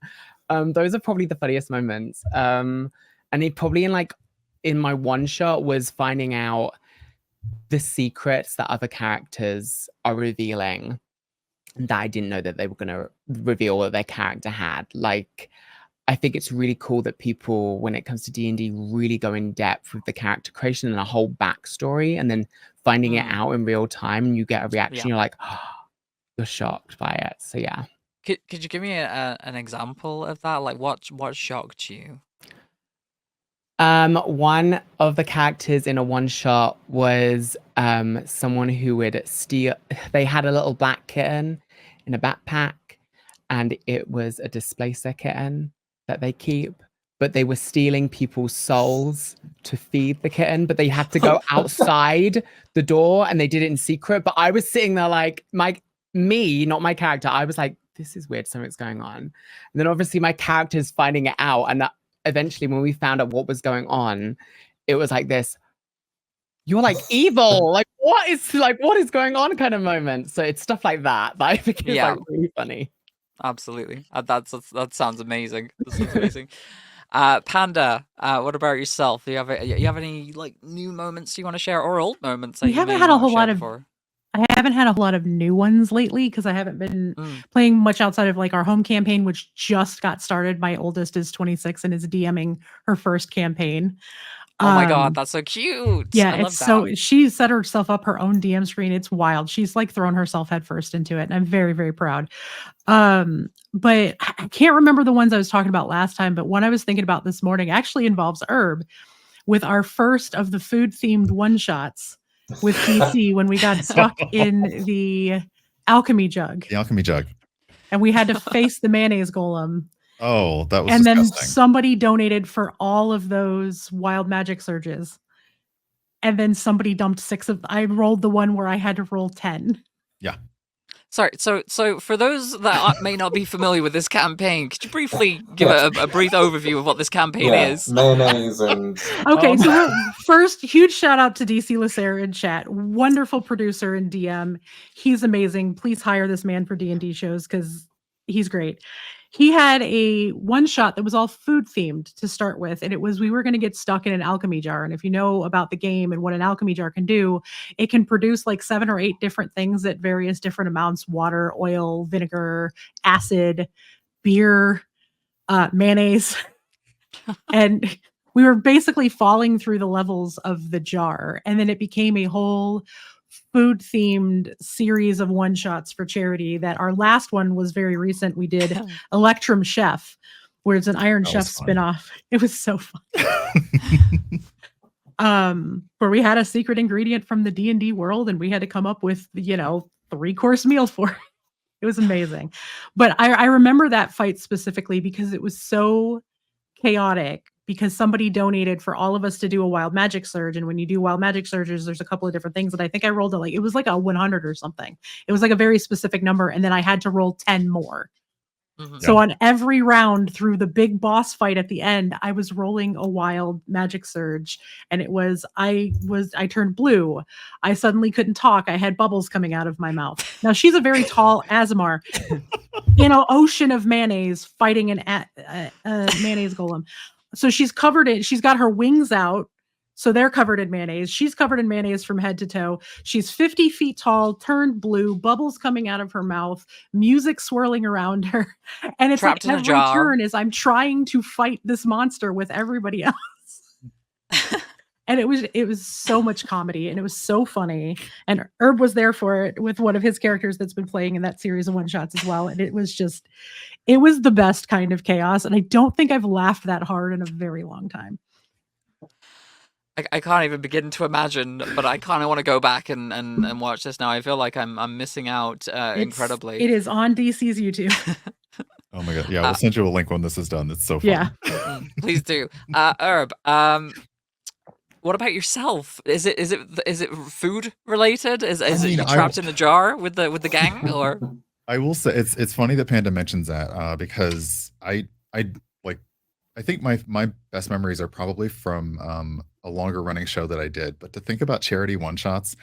Those are probably the funniest moments. And it probably in my one shot was finding out the secrets that other characters are revealing that I didn't know that they were going to reveal that their character had. Like, I think it's really cool that people, when it comes to D&D, really go in depth with the character creation and a whole backstory, and then finding it out in real time, and you get a reaction. You're like, oh, you're shocked by it. So yeah. Could you give me an example of that? Like what shocked you? One of the characters in a one shot was someone who would steal. They had a little black kitten in a backpack, and it was a displacer kitten that they keep, but they were stealing people's souls to feed the kitten, but they had to go outside the door, and they did it in secret. But I was sitting there like, not my character, I was like, this is weird, something's going on. And then obviously my character's finding it out, and eventually when we found out what was going on, it was like this, you're like evil, like what is going on kind of moment. So it's stuff like that I think is like really funny. Absolutely. That sounds amazing. That sounds amazing. Panda, what about yourself? Do you have any like new moments you want to share, or old moments that I haven't had a whole lot of new ones lately because I haven't been playing much outside of like our home campaign, which just got started. My oldest is 26 and is DMing her first campaign. Oh my God, that's so cute. Yeah, it's so she set herself up her own DM screen. It's wild. She's like thrown herself headfirst into it, and I'm very, very proud. But I can't remember the ones I was talking about last time, but one I was thinking about this morning actually involves Herb with our first of the food-themed one-shots with DC when we got stuck in the alchemy jug. The alchemy jug. And we had to face the mayonnaise golem. Oh, that was And disgusting. then somebody donated for all of those wild magic surges. And then somebody dumped 6 of I rolled the one where I had to roll 10. Yeah. Sorry, so for those that may not be familiar with this campaign, could you briefly give a brief overview of what this campaign is? Mayonnaise and... Okay, so first, huge shout out to DC Lacer in chat. Wonderful producer and DM. He's amazing. Please hire this man for D&D shows because he's great. He had a one shot that was all food themed to start with. And it was, we were going to get stuck in an alchemy jar. And if you know about the game and what an alchemy jar can do, it can produce like 7 or 8 different things at various different amounts: water, oil, vinegar, acid, beer, mayonnaise. And we were basically falling through the levels of the jar. And then it became a whole food themed series of one shots for charity. That our last one was very recent. We did Electrum Chef, where it's an Iron Chef spinoff. It was so fun. Where we had a secret ingredient from the D&D world, and we had to come up with 3-course meal for it. It was amazing. But I remember that fight specifically because it was so chaotic, because somebody donated for all of us to do a wild magic surge. And when you do wild magic surges, there's a couple of different things. And I think I rolled it was like a 100 or something. It was like a very specific number. And then I had to roll 10 more. Mm-hmm. So on every round through the big boss fight at the end, I was rolling a wild magic surge. And I turned blue. I suddenly couldn't talk. I had bubbles coming out of my mouth. Now she's a very tall Azamar in an ocean of mayonnaise fighting a mayonnaise golem. So she's got her wings out. So they're covered in mayonnaise. She's covered in mayonnaise from head to toe. She's 50 feet tall, turned blue, bubbles coming out of her mouth, music swirling around her. And it's trapped like every turn is I'm trying to fight this monster with everybody else. And it was so much comedy, and it was so funny. And Herb was there for it with one of his characters that's been playing in that series of one shots as well. And it was the best kind of chaos. And I don't think I've laughed that hard in a very long time. I can't even begin to imagine, but I kind of want to go back and watch this now. I feel like I'm missing out incredibly. It is on DC's YouTube. Oh my God. Yeah, we'll send you a link when this is done. It's so fun. Yeah. Please do. Herb, what about yourself? Is it food related? Is it trapped in the jar with the gang, or? I will say it's funny that Panda mentions that because I think my best memories are probably from a longer running show that I did. But to think about charity one shots,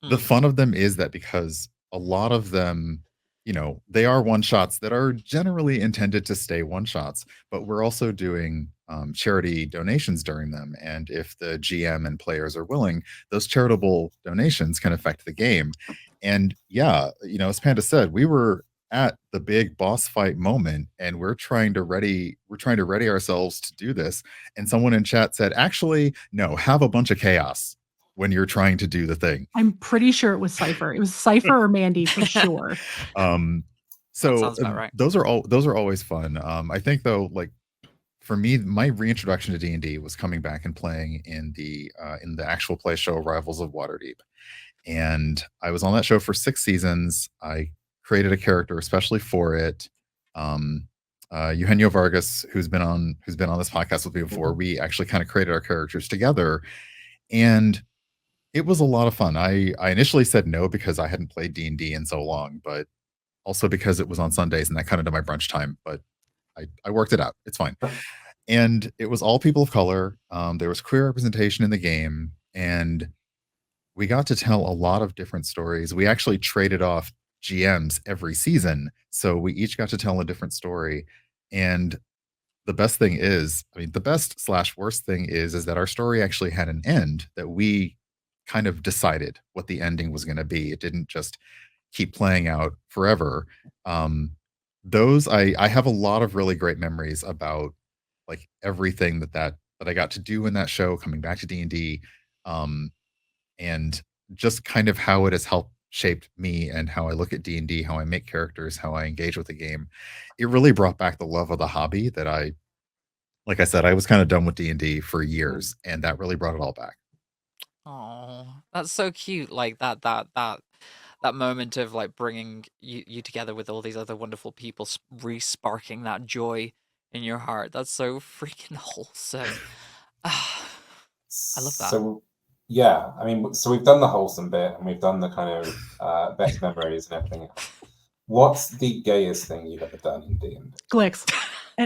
the fun of them is that because a lot of them, they are one shots that are generally intended to stay one shots, but we're also doing charity donations during them. And if the GM and players are willing, those charitable donations can affect the game. And yeah, as Panda said, we were at the big boss fight moment, and we're trying to ready ourselves to do this, and someone in chat said, actually, no, have a bunch of chaos when you're trying to do the thing. I'm pretty sure it was Cypher. It was Cypher or Mandy for sure. So sounds about right. those are always fun. I think though, like for me, my reintroduction to D&D was coming back and playing in the actual play show Rivals of Waterdeep. And I was on that show for 6 seasons. I created a character especially for it. Eugenio Vargas, who's been on this podcast with me before, we actually kind of created our characters together. And it was a lot of fun. I initially said no because I hadn't played D&D in so long, but also because it was on Sundays and that kind of did my brunch time. But I worked it out. It's fine. And it was all people of color. There was queer representation in the game, and we got to tell a lot of different stories. We actually traded off GMs every season, so we each got to tell a different story. And the best thing is, I mean, the best/worst thing is that our story actually had an end that we kind of decided what the ending was going to be. It didn't just keep playing out forever. I have a lot of really great memories about like everything that I got to do in that show, coming back to D&D, and just kind of how it has helped shaped me and how I look at D&D, how I make characters, how I engage with the game. It really brought back the love of the hobby that like I said, I was kind of done with D&D for years, and that really brought it all back. Oh, that's so cute. Like that moment of like bringing you together with all these other wonderful people, re-sparking that joy in your heart. That's so freaking wholesome. I love that. So yeah, I mean, so we've done the wholesome bit and we've done the kind of best memories and everything else. What's the gayest thing you've ever done in D&D? Glix.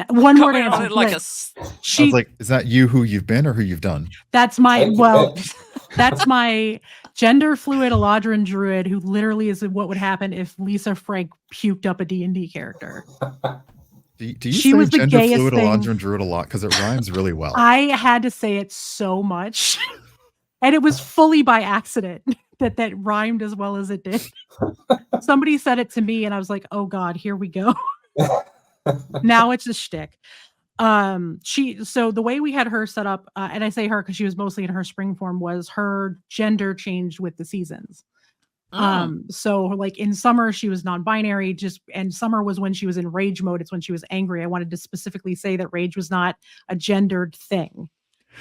One word Coming on answer. it like Glix. I was like, is that you who you've been or who you've done? That's my Thank you, well. bitch. That's my gender fluid Eladrin druid, who literally is what would happen if Lisa Frank puked up a D&D character. Do you She say was the gender gayest fluid thing. Alondra Druid a lot because it rhymes really well? I had to say it so much, and it was fully by accident that rhymed as well as it did. Somebody said it to me, and I was like, "Oh God, here we go." Now it's a shtick. So the way we had her set up, and I say her because she was mostly in her spring form, was her gender changed with the seasons. So like in summer she was non-binary, and summer was when she was in rage mode. It's when she was angry. I wanted to specifically say that rage was not a gendered thing.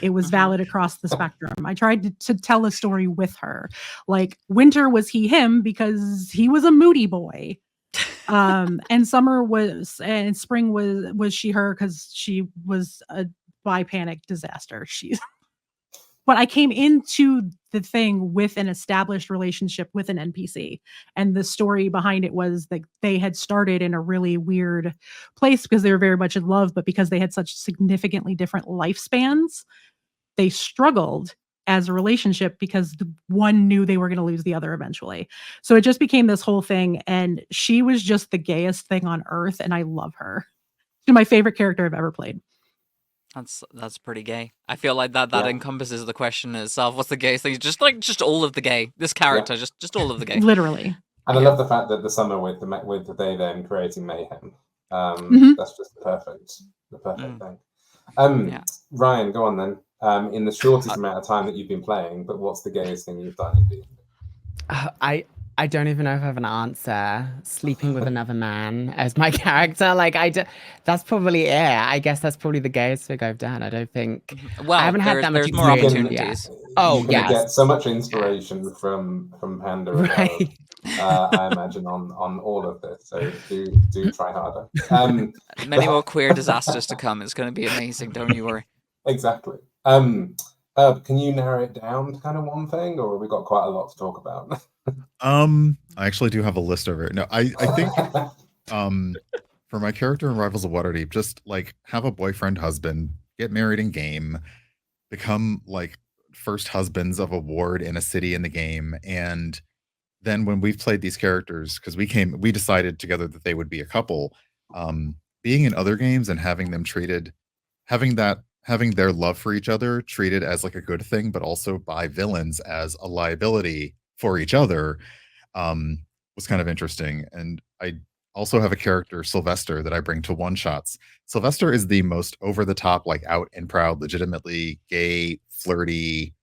It was valid across the spectrum. I tried to tell a story with her. Like winter was he/him because he was a moody boy. And summer was, and spring was she/her because she was a bi-panic disaster. But I came into the thing with an established relationship with an NPC. And the story behind it was that they had started in a really weird place because they were very much in love, but because they had such significantly different lifespans, they struggled as a relationship because the one knew they were going to lose the other eventually. So it just became this whole thing. And she was just the gayest thing on earth. And I love her. She's my favorite character I've ever played. That's pretty gay. I feel like that Yeah. encompasses the question itself. What's the gayest thing? Just all of the gay. This character, just all of the gay. Literally. And I Yeah. love the fact that the summer with they then creating mayhem. Mhm. That's just the perfect Mm. thing. Yeah. Ryan, go on then. In the shortest amount of time that you've been playing, but what's the gayest thing you've done in D&D? I don't even know if I have an answer. Sleeping with another man as my character, like that's probably it. I guess that's probably the gayest thing I've done. I don't think Well, I haven't had that much there's more experience. opportunities. Oh, You're gonna yes. get so much inspiration from Panda, Right. I imagine on all of this. So do try harder. Many more queer disasters to come. It's going to be amazing. Don't you worry. Exactly. Can you narrow it down to kind of one thing, or have we got quite a lot to talk about? I actually do have a list over it. No, I think for my character in Rivals of Waterdeep, just like have a boyfriend, husband, get married in game, become like first husbands of a ward in a city in the game, and then when we've played these characters, because we decided together that they would be a couple, being in other games and having them treated, having their love for each other treated as like a good thing, but also by villains as a liability for each other, was kind of interesting. And also have a character, Sylvester, that I bring to one shots. Sylvester is the most over the top, like out and proud, legitimately gay, flirty,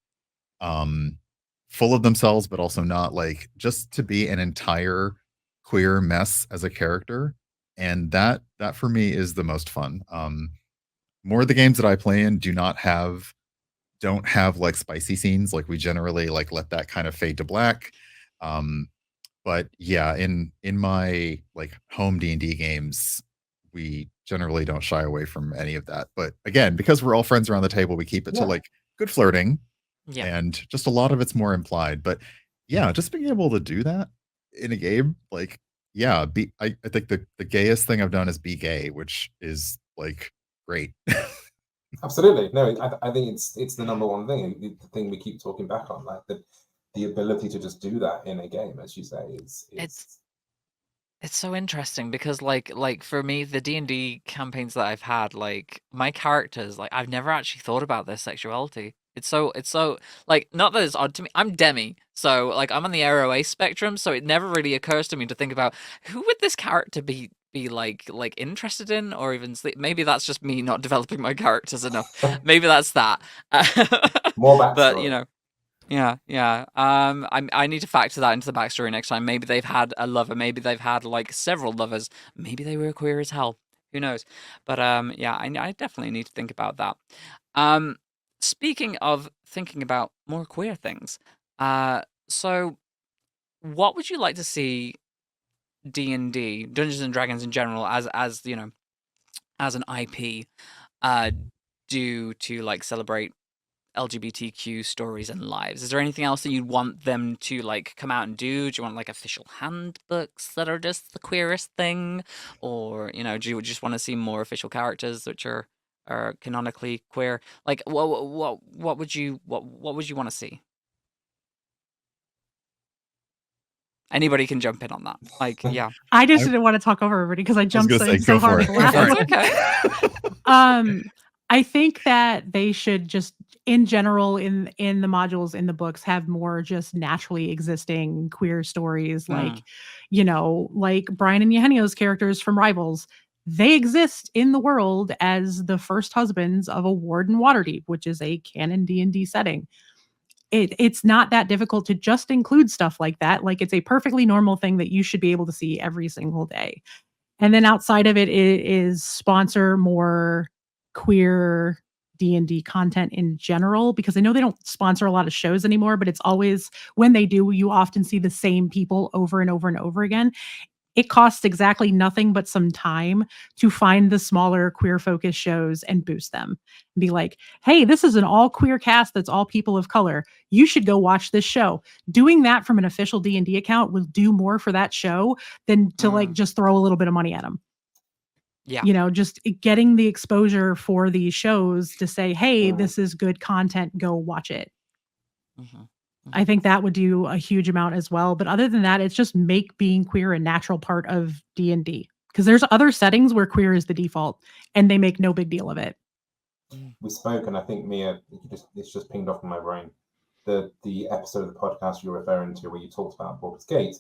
full of themselves, but also not, like, just to be an entire queer mess as a character. And that for me is the most fun. More of the games that I play in don't have like spicy scenes. Like we generally like let that kind of fade to black. But yeah, in my like home D&D games, we generally don't shy away from any of that. But again, because we're all friends around the table, we keep it to like good flirting, and just a lot of it's more implied. But yeah, just being able to do that in a game, like, yeah, I think the gayest thing I've done is be gay, which is like great. Absolutely. No, I think it's the number one thing, the thing we keep talking back on, like the ability to just do that in a game, as you say, is It's so interesting because like for me, the D&D campaigns that I've had, like my characters, like I've never actually thought about their sexuality. It's so like, not that it's odd to me. I'm demi, so like I'm on the ROA spectrum, so it never really occurs to me to think about who would this character be like interested in, or even sleep. Maybe that's just me not developing my characters enough. Maybe that's that. more But backstory. yeah. I need to factor that into the backstory next time. Maybe they've had a lover. Maybe they've had like several lovers. Maybe they were queer as hell. Who knows? But yeah, I definitely need to think about that. Speaking of thinking about more queer things, so what would you like to see D&D, Dungeons and Dragons in general, as you know, as an IP, do to like celebrate LGBTQ stories and lives? Is there anything else that you'd want them to like come out and do? Do you want like official handbooks that are just the queerest thing, or you know, do you just want to see more official characters which are canonically queer? Like, what would you want to see? Anybody can jump in on that. Like, yeah. I just didn't want to talk over everybody because I jumped gonna say, so go hard for at the it. last It's one. okay. I think that they should just, in general, in the modules, in the books, have more just naturally existing queer stories, like, you know, like Brian and Eugenio's characters from Rivals. They exist in the world as the first husbands of a Warden Waterdeep, which is a canon D&D setting. It's not that difficult to just include stuff like that. Like, it's a perfectly normal thing that you should be able to see every single day. And then outside of it is sponsor more queer D&D content in general, because I know they don't sponsor a lot of shows anymore, but it's always, when they do, you often see the same people over and over and over again. It costs exactly nothing but some time to find the smaller queer focused shows and boost them. And be like, hey, this is an all queer cast that's all people of color. You should go watch this show. Doing that from an official D&D account will do more for that show than to like just throw a little bit of money at them. Yeah. You know, just getting the exposure for these shows to say, hey, this is good content, go watch it. I think that would do a huge amount as well. But other than that, it's just make being queer a natural part of D&D. Because there's other settings where queer is the default and they make no big deal of it. We spoke, and I think Mia, it's just pinged off in my brain. The episode of the podcast you're referring to where you talked about Baldur's Gate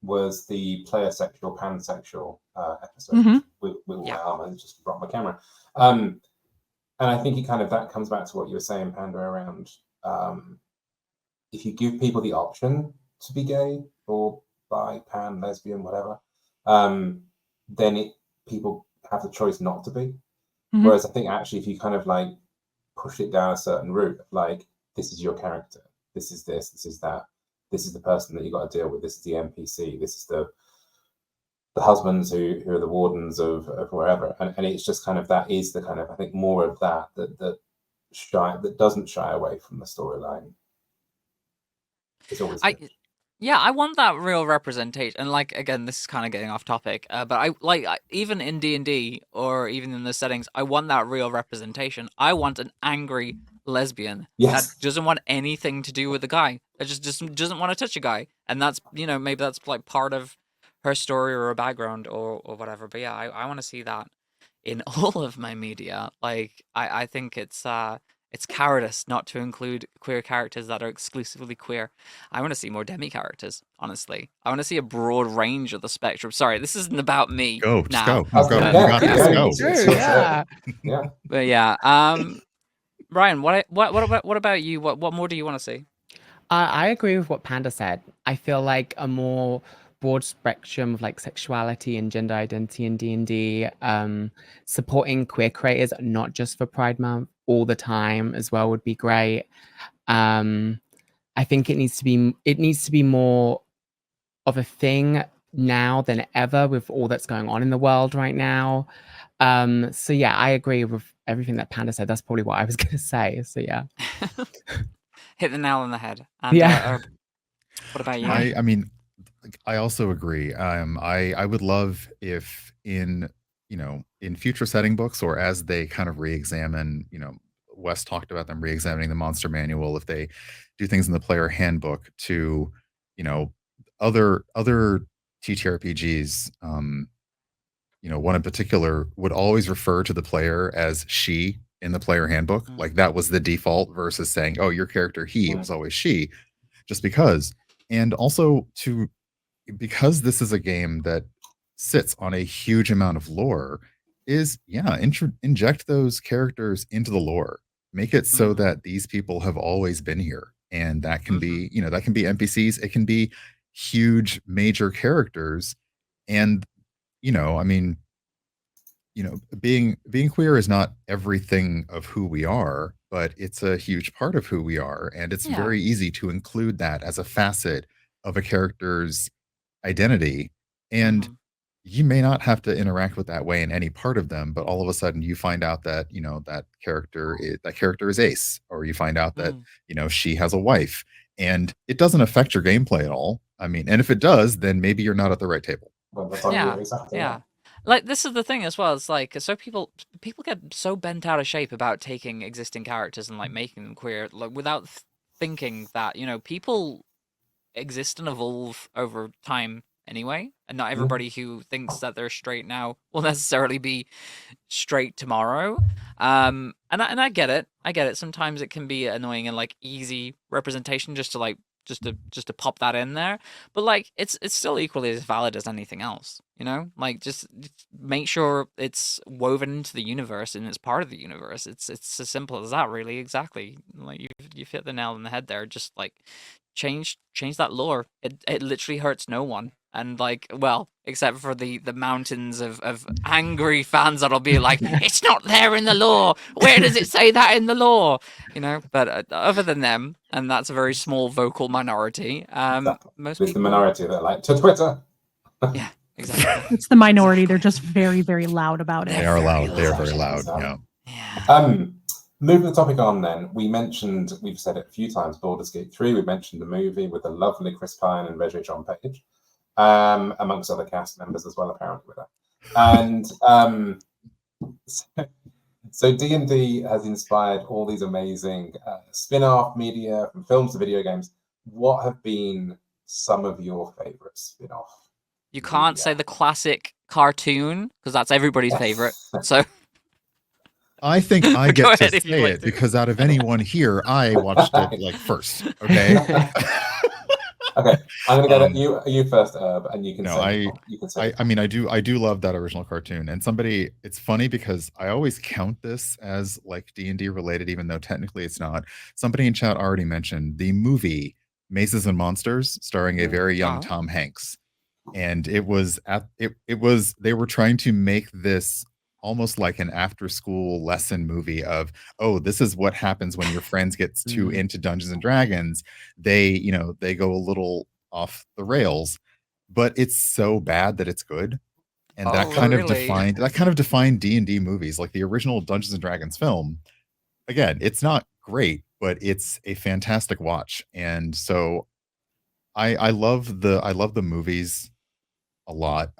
was the player sexual, pansexual episode with all my armor. I just dropped my camera. And I think it kind of, that comes back to what you were saying, Panda, around if you give people the option to be gay or bi, pan, lesbian, whatever, then people have the choice not to be. Whereas I think actually if you kind of like push it down a certain route, like, this is your character, this is this is that, this is the person that you got to deal with, this is the NPC, this is the husbands who are the wardens of wherever, and it's just kind of, that is the kind of, I think, more of that doesn't shy away from the storyline. It's always good. Yeah, I want that real representation. And like, again, this is kind of getting off topic, but I like, even in D&D or even in the settings, I want that real representation. I want an angry lesbian that doesn't want anything to do with the guy. That just doesn't want to touch a guy. And that's, you know, maybe that's like part of her story or her background or whatever. But yeah, I want to see that in all of my media. Like, I think it's it's cowardice not to include queer characters that are exclusively queer. I want to see more demi characters, honestly. I want to see a broad range of the spectrum. Sorry, this isn't about me. Go, just now. go. You got this. Go. Yeah. Yeah. But yeah, Ryan, what about you? What more do you want to see? I agree with what Panda said. I feel like a more broad spectrum of like sexuality and gender identity in D&D, supporting queer creators, not just for Pride Month, all the time as well would be great. I think it needs to be more of a thing now than ever with all that's going on in the world right now. So yeah, I agree with everything that Panda said. That's probably what I was gonna say. So yeah. Hit the nail on the head. And, Yeah. What about you? I mean, I also agree. I would love if in future setting books, or as they kind of re-examine, Wes talked about them re-examining the monster manual, if they do things in the player handbook to, other TTRPGs, one in particular would always refer to the player as she in the player handbook. Like that was the default versus saying, oh, your character, he, it was always she, just because. And also because this is a game that sits on a huge amount of lore, is inject those characters into the lore. Make it so that these people have always been here. And that can be, that can be NPCs, it can be huge major characters. And being queer is not everything of who we are, but it's a huge part of who we are. And it's very easy to include that as a facet of a character's identity. And you may not have to interact with that way in any part of them, but all of a sudden you find out that, that character is Ace, or you find out that, she has a wife, and it doesn't affect your gameplay at all. I mean, and if it does, then maybe you're not at the right table. Well, that's exactly. Yeah. Like, this is the thing as well. It's like, so people get so bent out of shape about taking existing characters and like making them queer, like without thinking that, people exist and evolve over time anyway, and not everybody who thinks that they're straight now will necessarily be straight tomorrow. And I get it. Sometimes it can be annoying and like easy representation just to pop that in there, but like it's still equally as valid as anything else, like just make sure it's woven into the universe and it's part of the universe. It's as simple as that, really. Exactly, like you've hit the nail on the head there. Just like change that lore. It literally hurts no one. And like, well, except for the mountains of angry fans that'll be like, it's not there in the lore. Where does it say that in the lore? But other than them, and that's a very small vocal minority. Most it's the minority that like to Twitter. Yeah, exactly. It's the minority. They're just very, very loud about it. They are loud. They are very loud. Yeah. Moving the topic on, then, we've said it a few times, Baldur's Gate 3. We mentioned the movie with the lovely Chris Pine and Regé-Jean Page. Amongst other cast members as well, apparently, with that. And so D&D has inspired all these amazing spin-off media, from films to video games. What have been some of your favorite spin-off? You can't say the classic cartoon, because that's everybody's favorite. So I think I get to ahead say it because out of anyone here, I watched it like first. Okay. Okay, I'm gonna go to you first, Herb, and you can say. I mean, I do love that original cartoon. And it's funny because I always count this as like D&D related, even though technically it's not. Somebody in chat already mentioned the movie Mazes and Monsters, starring a very young Tom Hanks, and they were trying to make this almost like an after-school lesson movie of, oh, this is what happens when your friends get too into Dungeons and Dragons. They go a little off the rails, but it's so bad that it's good. And that kind of defined D&D movies. Like the original Dungeons and Dragons film, again, it's not great, but it's a fantastic watch. And so I love the movies a lot.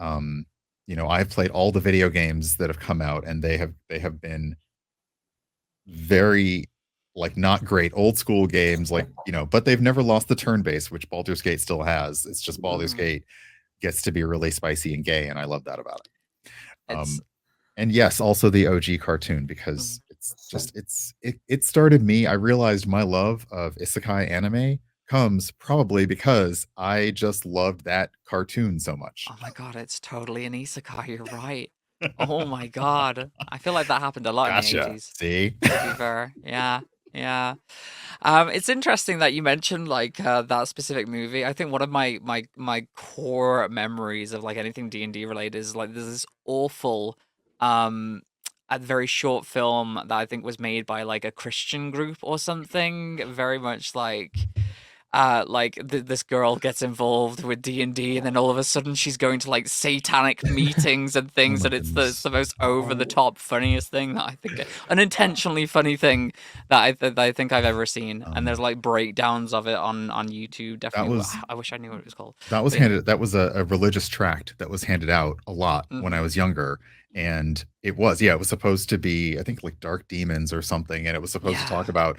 I've played all the video games that have come out, and they have been very like not great old school games, like, but they've never lost the turn base, which Baldur's Gate still has. It's just Baldur's Gate gets to be really spicy and gay, and I love that about it. And yes, also the OG cartoon, because it started me. I realized my love of isekai anime comes probably because I just loved that cartoon so much. Oh my god, it's totally an isekai. You're right. Oh my god, I feel like that happened a lot in the Gotcha. 80s. See? To be fair, yeah, yeah. It's interesting that you mentioned like that specific movie. I think one of my core memories of like anything D&D related is like there's this awful a very short film that I think was made by like a Christian group or something, very much like this girl gets involved with D&D, and then all of a sudden she's going to like satanic meetings and things, my and it's goodness. the most over the top funniest thing that I think, unintentionally funny thing that I think I've ever seen. And there's like breakdowns of it on YouTube. Definitely, I wish I knew what it was called. That was But yeah. handed. That was a religious tract that was handed out a lot when I was younger, and it was supposed to be, I think, like dark demons or something, and it was supposed to talk about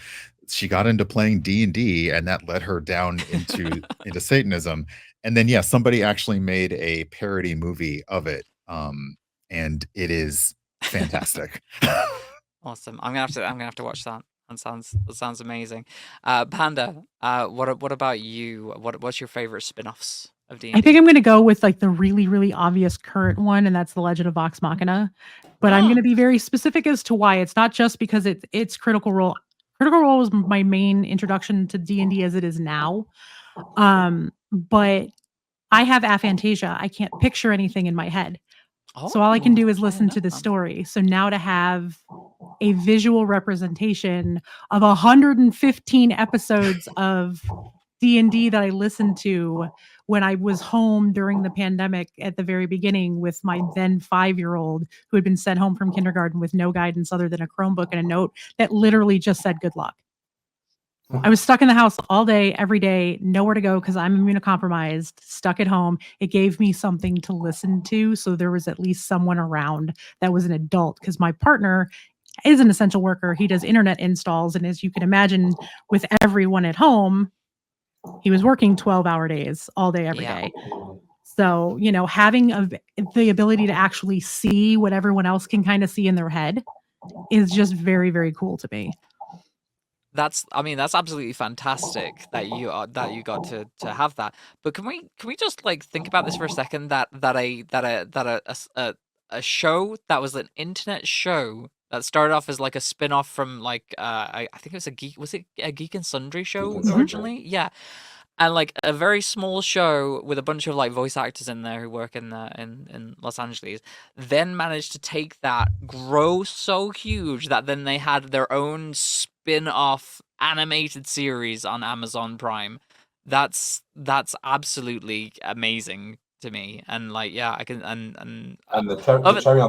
she got into playing D&D, and that led her down into Satanism, and then somebody actually made a parody movie of it, and it is fantastic. Awesome. I'm gonna have to watch that. That sounds amazing. Panda, what about you? What's your favorite spin-offs of D&D? I think I'm going to go with like the really, really obvious current one, and that's The Legend of Vox Machina. But I'm going to be very specific as to why. It's not just because it's Critical Role. Critical Role was my main introduction to D&D as it is now. But I have aphantasia. I can't picture anything in my head. So all I can do is listen to the story. So now to have a visual representation of 115 episodes of D&D that I listened to when I was home during the pandemic at the very beginning with my then 5-year-old who had been sent home from kindergarten with no guidance other than a Chromebook and a note that literally just said good luck. I was stuck in the house all day, every day, nowhere to go because I'm immunocompromised, stuck at home. It gave me something to listen to. So there was at least someone around that was an adult, because my partner is an essential worker. He does internet installs. And as you can imagine, with everyone at home, he was working 12-hour days all day, every day. So, having the ability to actually see what everyone else can kind of see in their head is just very, very cool to me. That's absolutely fantastic that you got to have that. But can we just like think about this for a second? That a show that was an internet show that started off as like a spin-off from like I think it was a Geek and Sundry show originally? Yeah. And like a very small show with a bunch of like voice actors in there who work in Los Angeles, then managed to take that, grow so huge that then they had their own spin-off animated series on Amazon Prime. That's absolutely amazing to me. And like I can and the cherry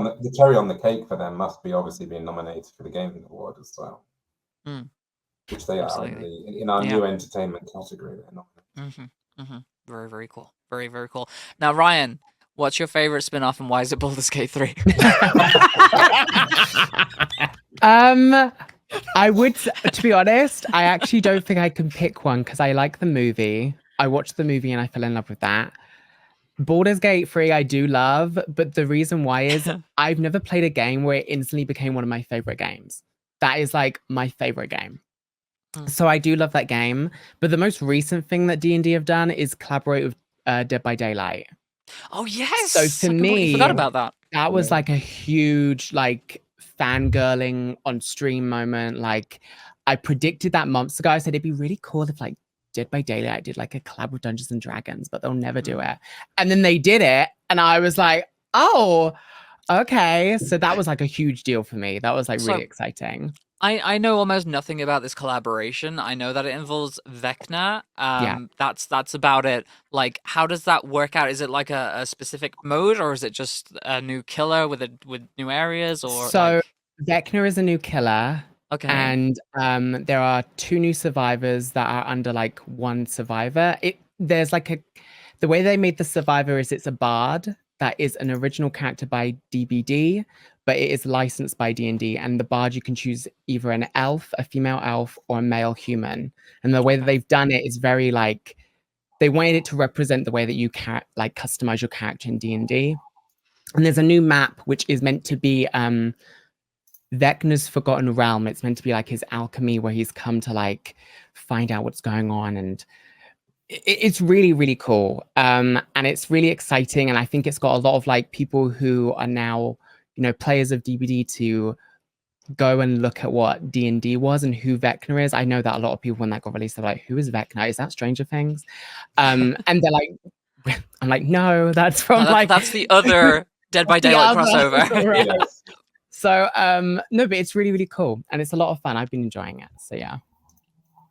on the cake for them must be obviously being nominated for the Gaming Award as well. Which they are in our new entertainment category. They're not. Very, very cool. Very, very cool. Now, Ryan, what's your favorite spin-off and why is it Baldur's Gate 3? I would, to be honest, I actually don't think I can pick one because I like the movie. I watched the movie and I fell in love with that. Baldur's Gate 3 I do love, but the reason why is I've never played a game where it instantly became one of my favorite games. That is like my favorite game. So I do love that game, but the most recent thing that D&D have done is collaborate with Dead by Daylight. Oh yes! So for me, forgot about that. That was like a huge like fangirling on stream moment. Like I predicted that months ago. I said it'd be really cool if like Dead by Daylight did like a collab with Dungeons and Dragons, but they'll never do it. And then they did it, and I was like, oh, okay. So that was like a huge deal for me. That was like really exciting. I know almost nothing about this collaboration. I know that it involves Vecna. That's about it. Like, how does that work out? Is it like a specific mode, or is it just a new killer with new areas? Or so Vecna is a new killer. Okay. And there are 2 new survivors that are under like one survivor. There's like the way they made the survivor is it's a bard that is an original character by DBD, but it is licensed by D&D. And the bard, you can choose either an elf, a female elf, or a male human. And the way that they've done it is very like, they wanted it to represent the way that you can like customize your character in D&D. And there's a new map, which is meant to be Vecna's Forgotten Realm. It's meant to be like his alchemy, where he's come to like find out what's going on, and it's really, really cool. And it's really exciting, and I think it's got a lot of like people who are now, players of DBD to go and look at what D&D was and who Vecna is. I know that a lot of people, when that got released, they're like, who is Vecna? Is that Stranger Things? And they're like, I'm like, no, that's from that's the other Dead by Daylight crossover. Yes. So no, but it's really, really cool, and it's a lot of fun. I've been enjoying it. So yeah.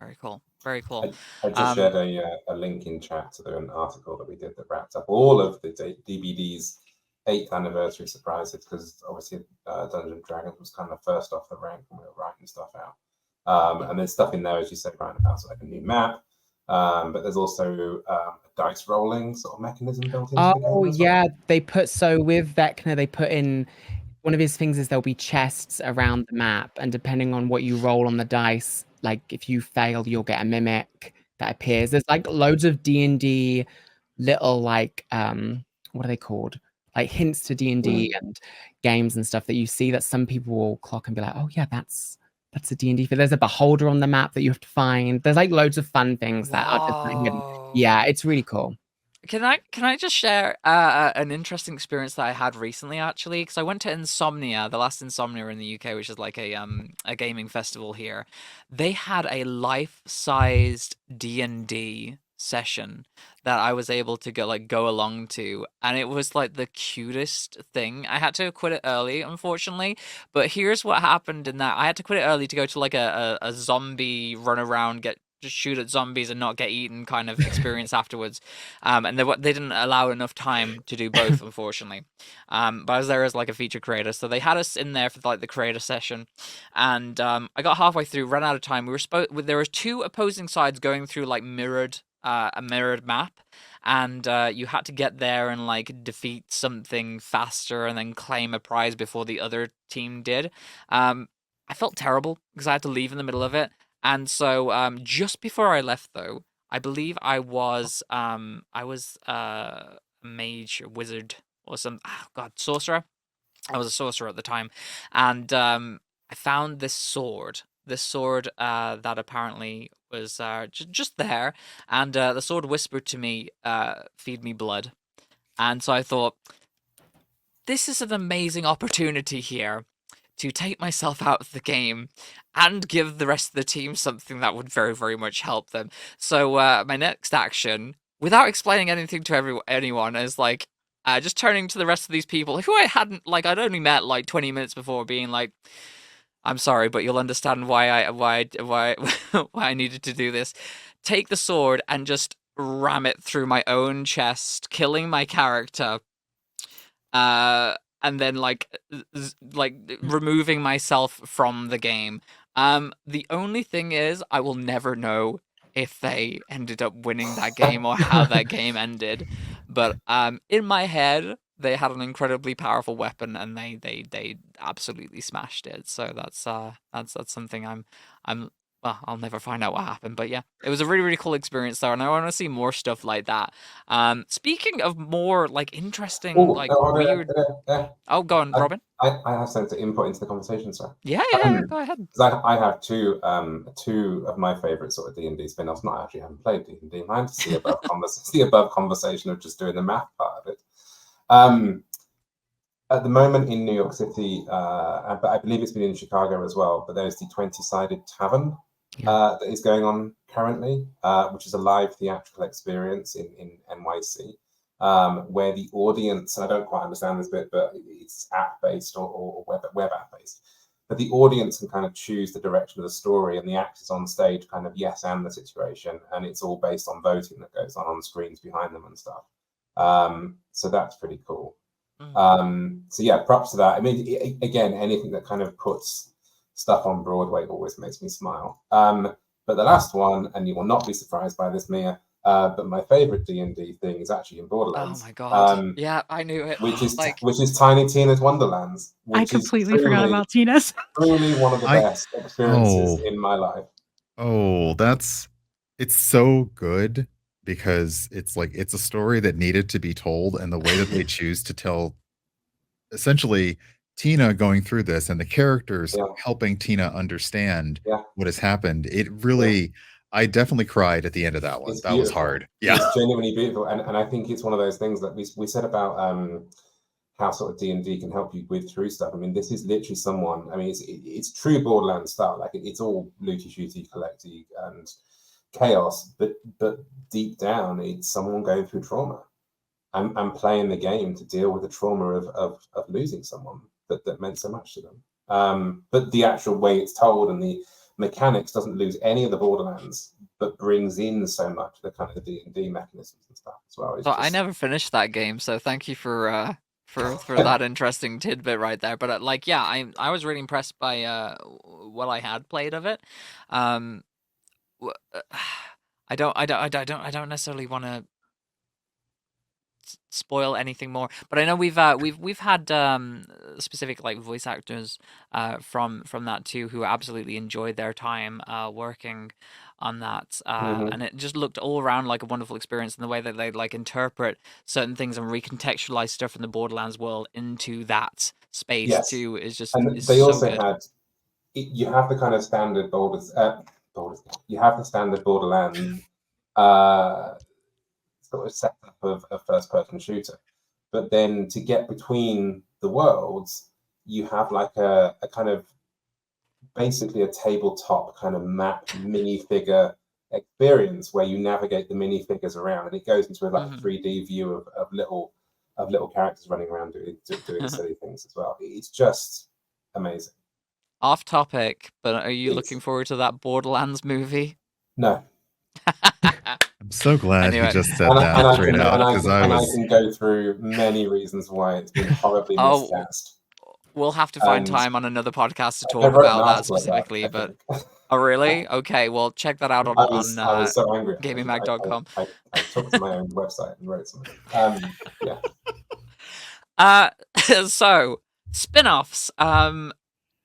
Very cool. Very cool. I just shared a link in chat to an article that we did that wrapped up all of the DBD's 8th anniversary surprises, because obviously Dungeons and Dragons was kind of first off the rank when we were writing stuff out. And there's stuff in there, as you said, right about like a new map. But there's also a dice rolling sort of mechanism built into the game. Oh yeah, they put, so with Vecna, they put in, one of his things is there'll be chests around the map, and depending on what you roll on the dice, like if you fail, you'll get a mimic that appears. There's like loads of D&D little like what are they called? Like hints to D&D and games and stuff that you see that some people will clock and be like, oh yeah, that's a D&D. There's a beholder on the map that you have to find. There's like loads of fun things that are just like hidden. Yeah, it's really cool. Can I just share an interesting experience that I had recently, actually? Because I went to Insomnia, the last Insomnia in the UK, which is like a gaming festival here. They had a life-sized D&D session that I was able to go along to, and it was like the cutest thing. I had to quit it early, unfortunately, but here's what happened in that. I had to quit it early to go to like a zombie run around, just shoot at zombies and not get eaten kind of experience afterwards. And they didn't allow enough time to do both, unfortunately. But I was there as like a feature creator, so they had us in there for like the creator session, and I got halfway through, ran out of time. There were 2 opposing sides going through like a mirrored map, and you had to get there and like defeat something faster and then claim a prize before the other team did. I felt terrible because I had to leave in the middle of it. And so just before I left, though, I believe I was a mage, a wizard, or sorcerer. I was a sorcerer at the time, and I found this sword. That apparently was just there, and the sword whispered to me, "Feed me blood." And so I thought, this is an amazing opportunity here to take myself out of the game and give the rest of the team something that would very, very much help them. So my next action, without explaining anything to anyone, is like just turning to the rest of these people who I'd only met like 20 minutes before, being like, I'm sorry, but you'll understand why I needed to do this. Take the sword and just ram it through my own chest, killing my character. And then removing myself from the game. The only thing is, I will never know if they ended up winning that game or how that game ended. But in my head, they had an incredibly powerful weapon, and they absolutely smashed it. So that's something well, I'll never find out what happened, but yeah, it was a really, really cool experience there, and I want to see more stuff like that. Speaking of more like interesting, weird. Oh, go on, Robin. I have something to input into the conversation, sir. Yeah, go ahead. I have two of my favorite sort of D&D spin-offs. Not actually haven't played D&D. Mine to the above conversation of just doing the math part of it. At the moment in New York City, but I believe it's been in Chicago as well, but there's the 20-Sided Tavern that is going on currently, which is a live theatrical experience in NYC, where the audience, and I don't quite understand this bit, but it's app-based or web app-based, but the audience can kind of choose the direction of the story, and the actors on stage kind of yes and the situation, and it's all based on voting that goes on screens behind them and stuff. So that's pretty cool. So yeah, props to that. I mean, again, anything that kind of puts stuff on Broadway always makes me smile. But the last one, and you will not be surprised by this, Mia, but my favorite D&D thing is actually in Borderlands. Oh my god! Yeah, I knew it. Which is Tiny Tina's Wonderlands. I completely forgot about Tina's. Truly one of the best experiences in my life. Oh, it's so good. Because it's a story that needed to be told, and the way that they choose to tell, essentially, Tina going through this and the characters Yeah. helping Tina understand Yeah. what has happened. It really, I definitely cried at the end of that one. It's That was beautiful. hard. Yeah. It's genuinely beautiful. And I think it's one of those things that we said about how sort of D&D can help you with through stuff. I mean, this is literally someone, I mean, it's true Borderlands style. Like it's all looty shooty, collecty and chaos, but deep down, it's someone going through trauma and playing the game to deal with the trauma of losing someone that meant so much to them. But the actual way it's told and the mechanics doesn't lose any of the Borderlands, but brings in so much the kind of the D&D mechanisms and stuff as well. So I never finished that game, so thank you for that interesting tidbit right there. But like, yeah, I was really impressed by what I had played of it. I don't necessarily want to spoil anything more, but I know we've had specific like voice actors from that too who absolutely enjoyed their time working on that, and it just looked all around like a wonderful experience in the way that they like interpret certain things and recontextualize stuff from the Borderlands world into that space too. Is just, and is they so also good. had, you have the kind of standard you have the standard Borderlands sort of setup of a first-person shooter, but then to get between the worlds, you have like a kind of basically a tabletop kind of map minifigure experience where you navigate the minifigures around, and it goes into like a 3D view of little characters running around doing silly things as well. It's just amazing. Off topic, but are you looking forward to that Borderlands movie? No. I'm so glad Anyway. you just said that straight out, because I can go through many reasons why it's been horribly miscast. We'll have to find time on another podcast to I talk wrote an about that article specifically. about it, But oh, really? Okay, well, check that out on I was so angry. GamingMag.com. I took to my own website and wrote something. So spin-offs.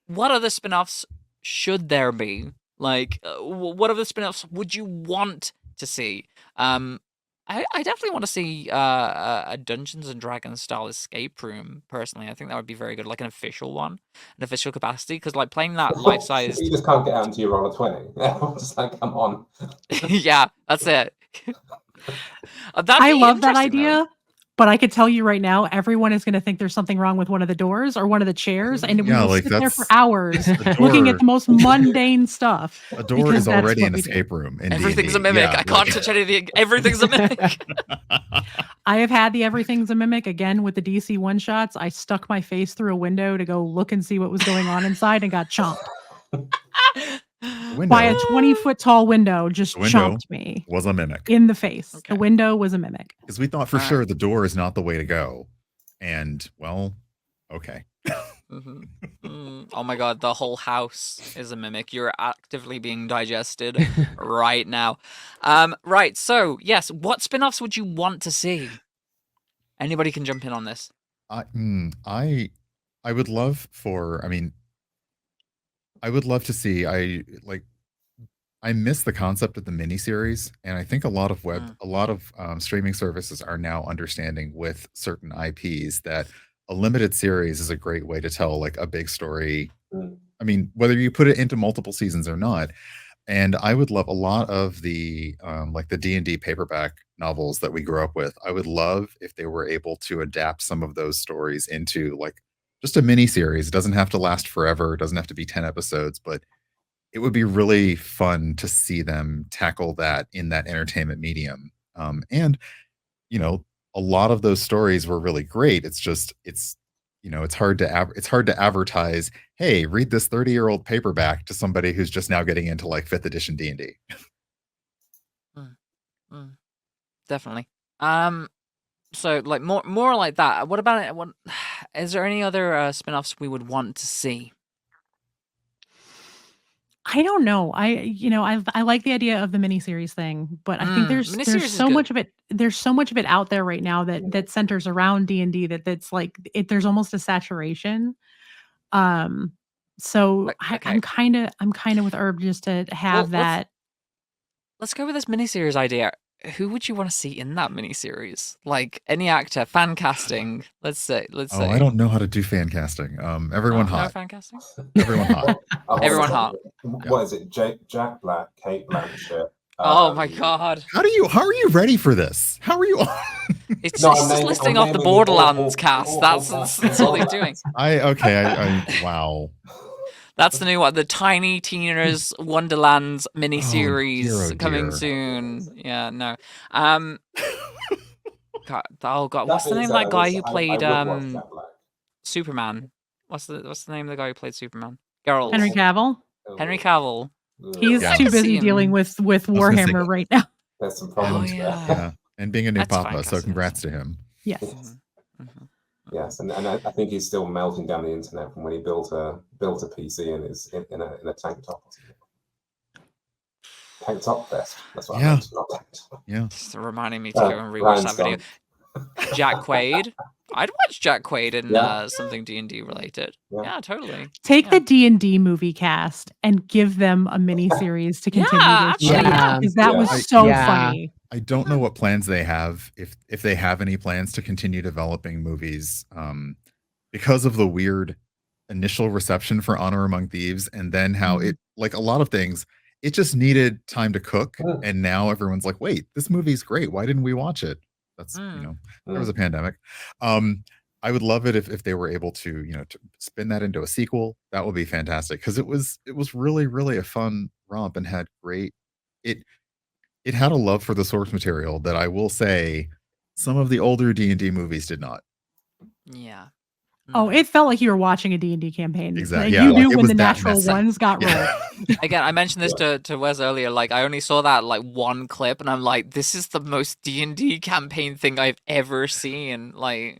What other spin-offs should there be? Like, what other spin-offs would you want to see? I definitely want to see a Dungeons and Dragons style escape room. Personally, I think that would be very good, like an official one, an official capacity. Because like playing that life-sized, you just can't get out until you roll a 20. Just like, come on. Yeah, that's it. I love that idea. But I could tell you right now, everyone is going to think there's something wrong with one of the doors or one of the chairs, and we will sit there for hours looking at the most mundane stuff. A door is already an escape room. Everything's a mimic. I can't touch anything. Everything's a mimic. I have had the everything's a mimic again with the DC one-shots. I stuck my face through a window to go look and see what was going on inside and got chomped. By a 20-foot tall window, just chomped me. Was a mimic in the face. Okay. The window was a mimic because we thought for sure the door is not the way to go, and well, okay. Oh my god, the whole house is a mimic. You're actively being digested right now. Right. So yes, what spin-offs would you want to see? Anybody can jump in on this. I would love for. I mean. I would love to see. I miss the concept of the miniseries, and I think a lot of streaming services are now understanding with certain IPs that a limited series is a great way to tell like a big story. I mean, whether you put it into multiple seasons or not. And I would love a lot of the like the D&D paperback novels that we grew up with. I would love if they were able to adapt some of those stories into like just a mini series. It doesn't have to last forever. It doesn't have to be 10 episodes, but it would be really fun to see them tackle that in that entertainment medium. And, you know, a lot of those stories were really great. It's just, it's hard to advertise, hey, read this 30-year-old paperback to somebody who's just now getting into like 5th edition D&D. Definitely. So like more like that. What about it? Is there any other spin-offs we would want to see? I don't know. I like the idea of the miniseries thing, but I think there's so much of it. There's so much of it out there right now that centers around D&D that's like there's almost a saturation. So okay. I'm kind of with Herb just to have that. Let's go with this miniseries idea. who would you want to see in that miniseries? Like any actor, fan casting. Let's say. Oh, I don't know how to do fan casting. Everyone No hot. fan casting. Everyone hot. Everyone hot. What is it? Jack Black, Kate Blanchett. Oh my god! How are you ready for this? How are you? It's No, just listing off the Borderlands cast. That's all they're doing. Wow. That's the new one, the Tiny Teeners Wonderlands miniseries coming dear. soon. Yeah, no. God, what's the name of that guy who played Superman? What's the name of the guy who played Superman? Geralt. Henry Cavill. Henry Cavill. He's Yeah. too I can see busy him. dealing with Warhammer right now. There's some problems there. Yeah. And being a new That's fine, papa, so Cassidy. congrats to him. Yes. Mhm. Yes, and I think he's still melting down the internet from when he built a PC and is in a tank top. Or something. Tank top vest. That's what I meant, not tank top. Yeah. It's reminding me to go and rewatch that video. Jack Quaid. I'd watch Jack Quaid in something D&D related. Yeah, totally. Take the D&D movie cast and give them a mini series to continue Yeah, this actually, show, because that was so funny. I don't know what plans they have, if they have any plans to continue developing movies, because of the weird initial reception for Honor Among Thieves, and then how it, like a lot of things, it just needed time to cook, and now everyone's like, wait, this movie's great. Why didn't we watch it? That's there was a pandemic. I would love it if they were able to, to spin that into a sequel. That would be fantastic, because it was really, really a fun romp and had great it had a love for the source material that I will say some of the older D&D movies did not. Yeah. Oh, it felt like you were watching a D&D campaign. Exactly. Like, you knew it when was the that natural messy. ones got rolled. Again, I mentioned this to Wes earlier. Like, I only saw that like one clip, and I'm like, this is the most D&D campaign thing I've ever seen. Like,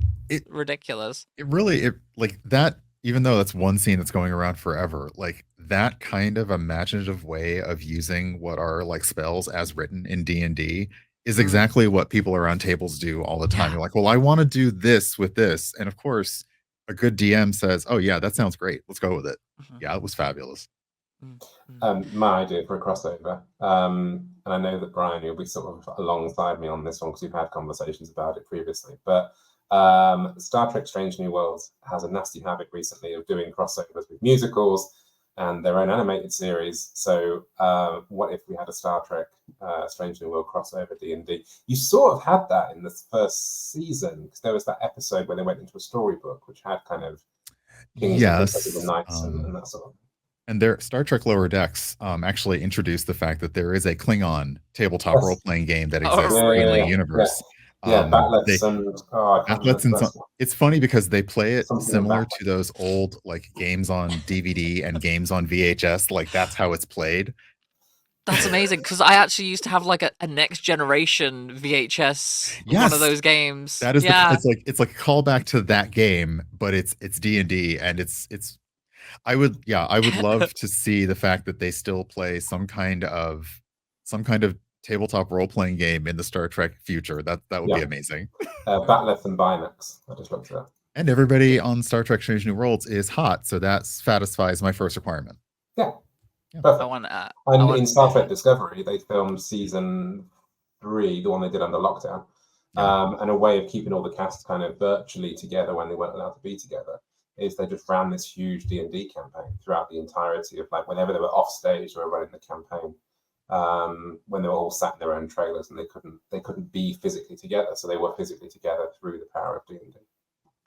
ridiculous. It really like that. Even though that's one scene that's going around forever, like that kind of imaginative way of using what are like spells as written in D&D is exactly what people around tables do all the time. You're like, well, I want to do this with this, and of course, a good DM says, "Oh yeah, that sounds great. Let's go with it." Yeah, it was fabulous. My idea for a crossover, and I know that Brian, you'll be sort of alongside me on this one because we've had conversations about it previously, but Star Trek Strange New Worlds has a nasty habit recently of doing crossovers with musicals and their own animated series. So what if we had a Star Trek Strange New World crossover D&D? You sort of had that in the first season, because there was that episode where they went into a storybook which had kind of Kings and Princesses and Knights and that sort of. And their Star Trek Lower Decks actually introduced the fact that there is a Klingon tabletop role-playing game that exists in the universe. Batlets and it's funny because they play it similar to those old like games on DVD and games on VHS. Like that's how it's played. That's amazing, because I actually used to have like a Next Generation VHS one of those games. That is it's like a callback to that game, but it's D&D, and it's I would love to see the fact that they still play some kind of tabletop role-playing game in the Star Trek future. That would be amazing. Batleth and Binax. I just looked it up. And everybody on Star Trek Strange New Worlds is hot, so that satisfies my first requirement. Yeah. Perfect. And in Star Trek Discovery, they filmed season 3, the one they did under lockdown, and a way of keeping all the cast kind of virtually together when they weren't allowed to be together is they just ran this huge D&D campaign throughout the entirety of, like, whenever they were off stage, they were running the campaign. When they were all sat in their own trailers and they couldn't be physically together, so they were physically together through the power of D&D.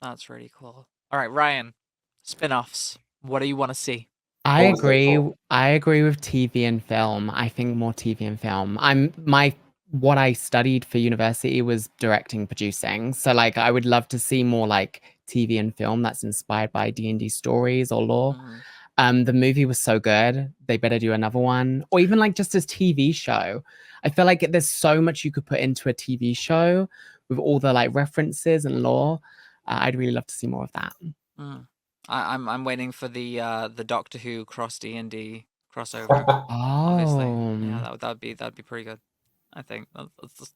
That's really cool. All right, Ryan, spin-offs. What do you want to see? I agree with TV and film. I think more TV and film. What I studied for university was directing, producing. So like I would love to see more like TV and film that's inspired by D&D stories or lore. The movie was so good. They better do another one, or even like just as TV show. I feel like there's so much you could put into a TV show with all the like references and lore. I'd really love to see more of that. I'm waiting for the Doctor Who cross D&D crossover. Oh, obviously. Yeah, that'd be pretty good. I think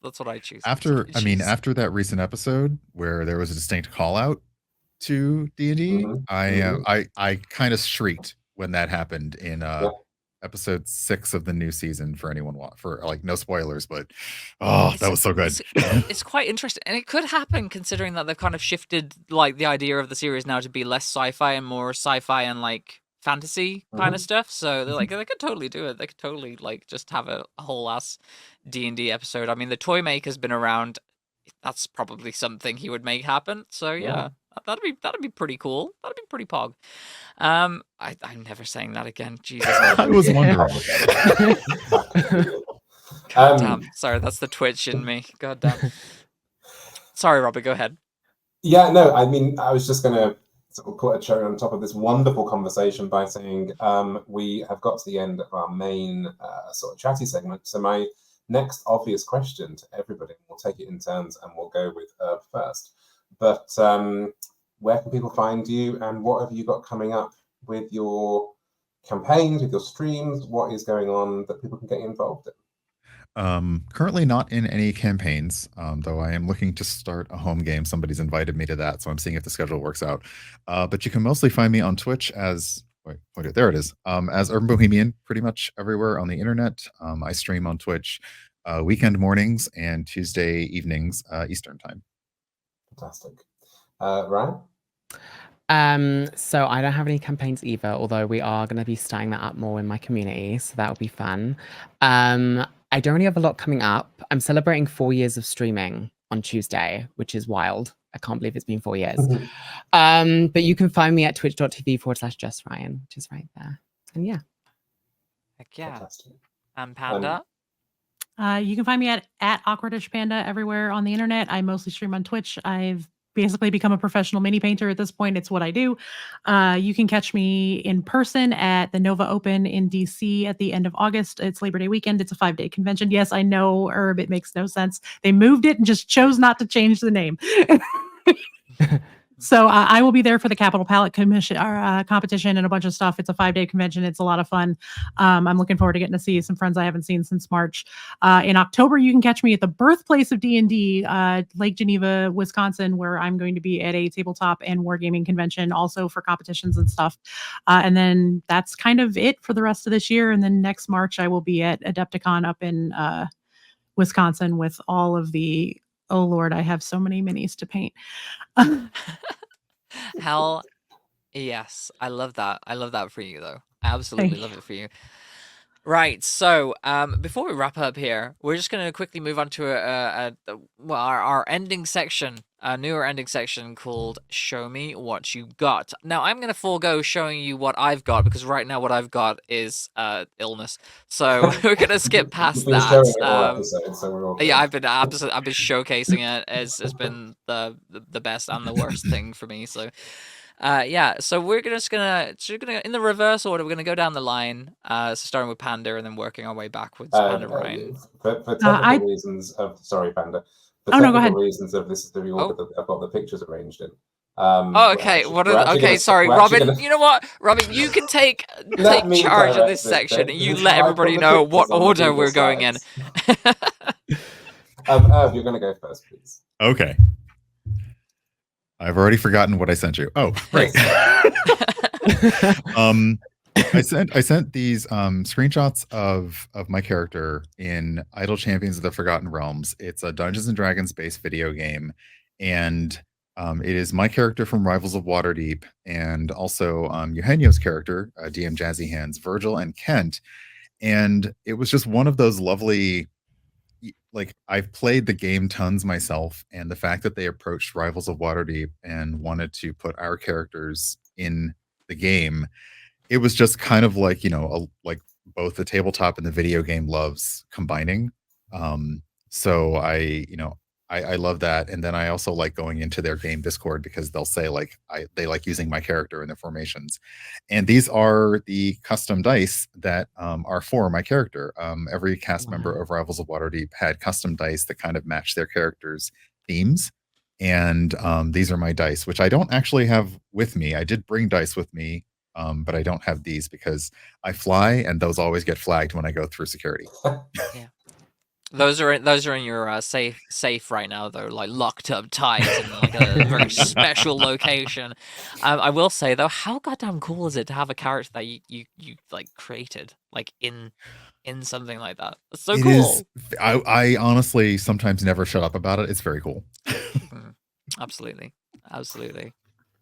that's what I choose. After that recent episode where there was a distinct call out to D&D, I kind of shrieked when that happened in episode 6 of the new season for anyone for like no spoilers, but that was so good. It's quite interesting, and it could happen considering that they've kind of shifted like the idea of the series now to be less sci-fi and more sci-fi and like fantasy kind of stuff. So they're like, they could totally do it. They could totally like just have a whole ass D&D episode. I mean, the toy maker's been around. That's probably something he would make happen. So yeah. That'd be pretty cool. That'd be pretty pog. I'm never saying that again. Jesus. I was wondering. God damn. Sorry, that's the Twitch in me. God damn. Sorry, Robert, go ahead. Yeah, no, I mean, I was just gonna sort of put a cherry on top of this wonderful conversation by saying we have got to the end of our main sort of chatty segment. So my next obvious question to everybody, we'll take it in turns and we'll go with Herb first. But where can people find you, and what have you got coming up with your campaigns, with your streams? What is going on that people can get involved in? Currently not in any campaigns, though I am looking to start a home game. Somebody's invited me to that, so I'm seeing if the schedule works out. But you can mostly find me on Twitch as there it is, as UrbanBohemian, pretty much everywhere on the internet. I stream on Twitch weekend mornings and Tuesday evenings Eastern time. Fantastic. Ryan? So I don't have any campaigns either, although we are going to be starting that up more in my community, so that will be fun. I don't really have a lot coming up. I'm celebrating 4 years of streaming on Tuesday, which is wild. I can't believe it's been 4 years. But you can find me at twitch.tv/JustRyan, which is right there. And yeah. Heck yeah. Fantastic. And Panda? You can find me at AwkwardishPanda everywhere on the internet. I mostly stream on Twitch. I've basically become a professional mini painter at this point. It's what I do. You can catch me in person at the Nova Open in DC at the end of August. It's Labor Day weekend. It's a 5-day convention. Yes, I know, Herb, it makes no sense. They moved it and just chose not to change the name. So I will be there for the Capital Palette Commission competition and a bunch of stuff. It's a 5-day convention. It's a lot of fun. I'm looking forward to getting to see some friends I haven't seen since March. In October, you can catch me at the birthplace of D&D, Lake Geneva, Wisconsin, where I'm going to be at a tabletop and wargaming convention, also for competitions and stuff. And then that's kind of it for the rest of this year. And then next March, I will be at Adepticon up in Wisconsin with all of the, oh Lord, I have so many minis to paint. Hell yes. I love that. I love that for you, though. I absolutely love it for you. Right. So before we wrap up here, we're just going to quickly move on to our ending section, a newer ending section called Show Me What You Got. Now, I'm going to forego showing you what I've got because right now what I've got is illness. So we're going to skip past that. Yeah, I've been showcasing it. It's been the best and the worst thing for me. So yeah, so we're just gonna in the reverse order. We're gonna go down the line, so starting with Panda and then working our way backwards. Panda, Ryan. For technical reasons of Panda. For technical reasons of this is the order that I've got the pictures arranged in. Okay. Sorry, Robin. You know what, Robin? You can take charge of this section, and you let everybody know what order we're going in. Irv, you're gonna go first, please. Okay. I've already forgotten what I sent you. Oh, right. I sent these screenshots of my character in Idle Champions of the Forgotten Realms. It's a Dungeons and Dragons based video game, and it is my character from Rivals of Waterdeep, and also Eugenio's character, DM Jazzy Hands, Virgil and Kent. And it was just one of those lovely. Like, I've played the game tons myself, and the fact that they approached Rivals of Waterdeep and wanted to put our characters in the game, it was just kind of like, like both the tabletop and the video game loves combining. So I love that. And then I also like going into their game Discord because they'll say they like using my character in their formations. And these are the custom dice that are for my character. Every cast member of Rivals of Waterdeep had custom dice that kind of match their character's themes. And these are my dice, which I don't actually have with me. I did bring dice with me, but I don't have these because I fly and those always get flagged when I go through security. Yeah. Those are in your safe right now, though, like locked up tight in like a very special location. I will say though, how goddamn cool is it to have a character that you like created like in something like that? It's so It cool. is. I honestly sometimes never shut up about it. It's very cool. Absolutely.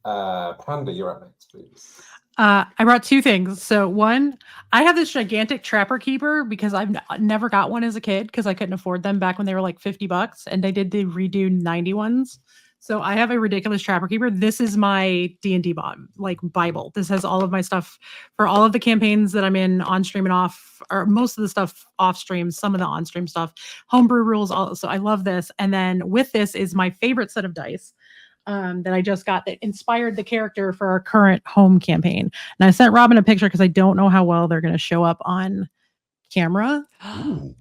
Panda, you're up next, please. I brought two things. So one, I have this gigantic Trapper Keeper because I've never got one as a kid because I couldn't afford them back when they were like $50, and they did the redo 90 ones. So I have a ridiculous Trapper Keeper. This is my D&D like Bible. This has all of my stuff for all of the campaigns that I'm in on stream and off, or most of the stuff off stream, some of the on stream stuff, homebrew rules. So I love this. And then with this is my favorite set of dice. That I just got that inspired the character for our current home campaign. And I sent Robin a picture because I don't know how well they're going to show up on camera.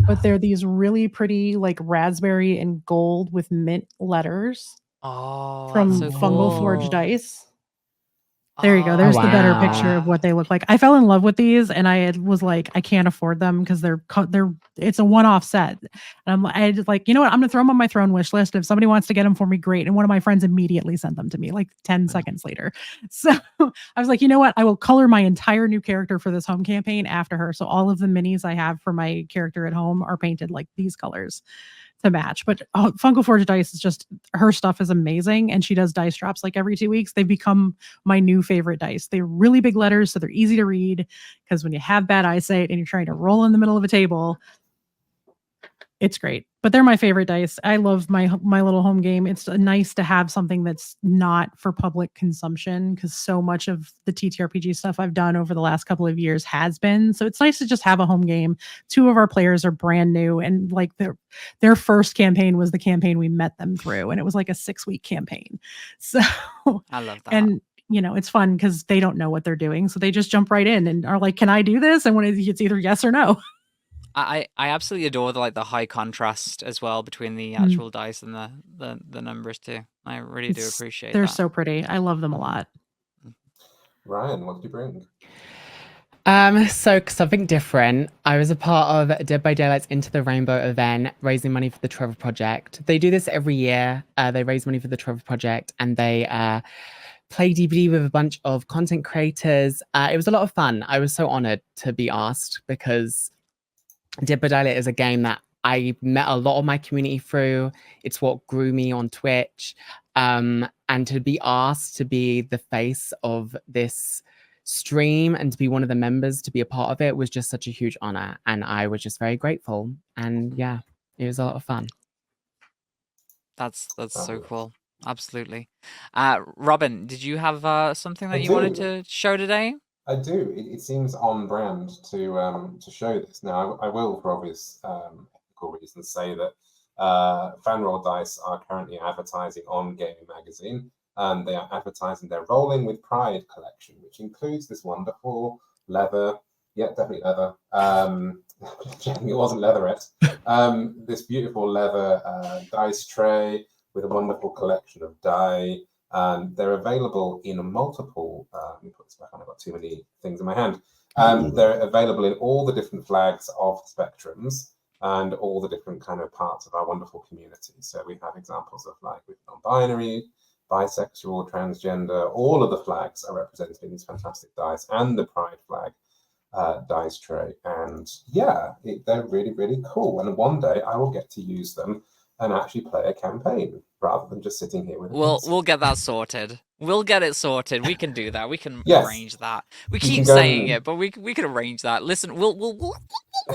But they're these really pretty, like raspberry and gold with mint letters from that's so Fungal Forge cool. Dice. There you go. There's the better picture of what they look like. I fell in love with these, and I was like, I can't afford them because it's a one-off set. And I just like, you know what? I'm gonna throw them on my throne wish list. If somebody wants to get them for me, great. And one of my friends immediately sent them to me, like 10 seconds later. So I was like, you know what? I will color my entire new character for this home campaign after her. So all of the minis I have for my character at home are painted like these colors to match. But Fungal Forge Dice is just, her stuff is amazing, and she does dice drops like every 2 weeks. They've become my new favorite dice. They're really big letters, so they're easy to read, because when you have bad eyesight and you're trying to roll in the middle of a table, it's great. But they're my favorite dice. I love my little home game. It's nice to have something that's not for public consumption, because so much of the TTRPG stuff I've done over the last couple of years has been. So it's nice to just have a home game. 2 of our players are brand new, and like their first campaign was the campaign we met them through, and it was like a 6-week campaign. So I love that. And you know, it's fun because they don't know what they're doing, so they just jump right in and are like, "Can I do this?" And when it's either yes or no. I absolutely adore the high contrast as well between the actual dice and the numbers too. I really do appreciate They're that. so pretty. I love them a lot. Ryan, what did you bring? So something different. I was a part of Dead by Daylight's Into the Rainbow event, raising money for the Trevor Project. They do this every year. They raise money for the Trevor Project, and they play DBD with a bunch of content creators. It was a lot of fun. I was so honored to be asked, because Dead by Daylight is a game that I met a lot of my community through. It's what grew me on Twitch. And to be asked to be the face of this stream and to be one of the members, to be a part of it, was just such a huge honor. And I was just very grateful. And yeah, it was a lot of fun. That's so cool. Absolutely. Robin, did you have something that you wanted to show today? I do. It seems on brand to show this. Now, I will, for obvious ethical reasons, say that Fanroll Dice are currently advertising on Gaming Magazine, and they are advertising their Rolling with Pride collection, which includes this wonderful leather, definitely leather. It wasn't leatherette. This beautiful leather dice tray with a wonderful collection of die. They're available in multiple, let me put this back on, I've got too many things in my hand. They're available in all the different flags of spectrums and all the different kind of parts of our wonderful community. So we have examples of like with non-binary, bisexual, transgender, all of the flags are represented in these fantastic dice, and the Pride flag dice tray. And yeah, they're really, really cool. And one day I will get to use them and actually play a campaign rather than just sitting here with We'll get that sorted. We'll get it sorted. We can do that. We can arrange that. We You keep can go saying and- it, but we can arrange that. Listen, we'll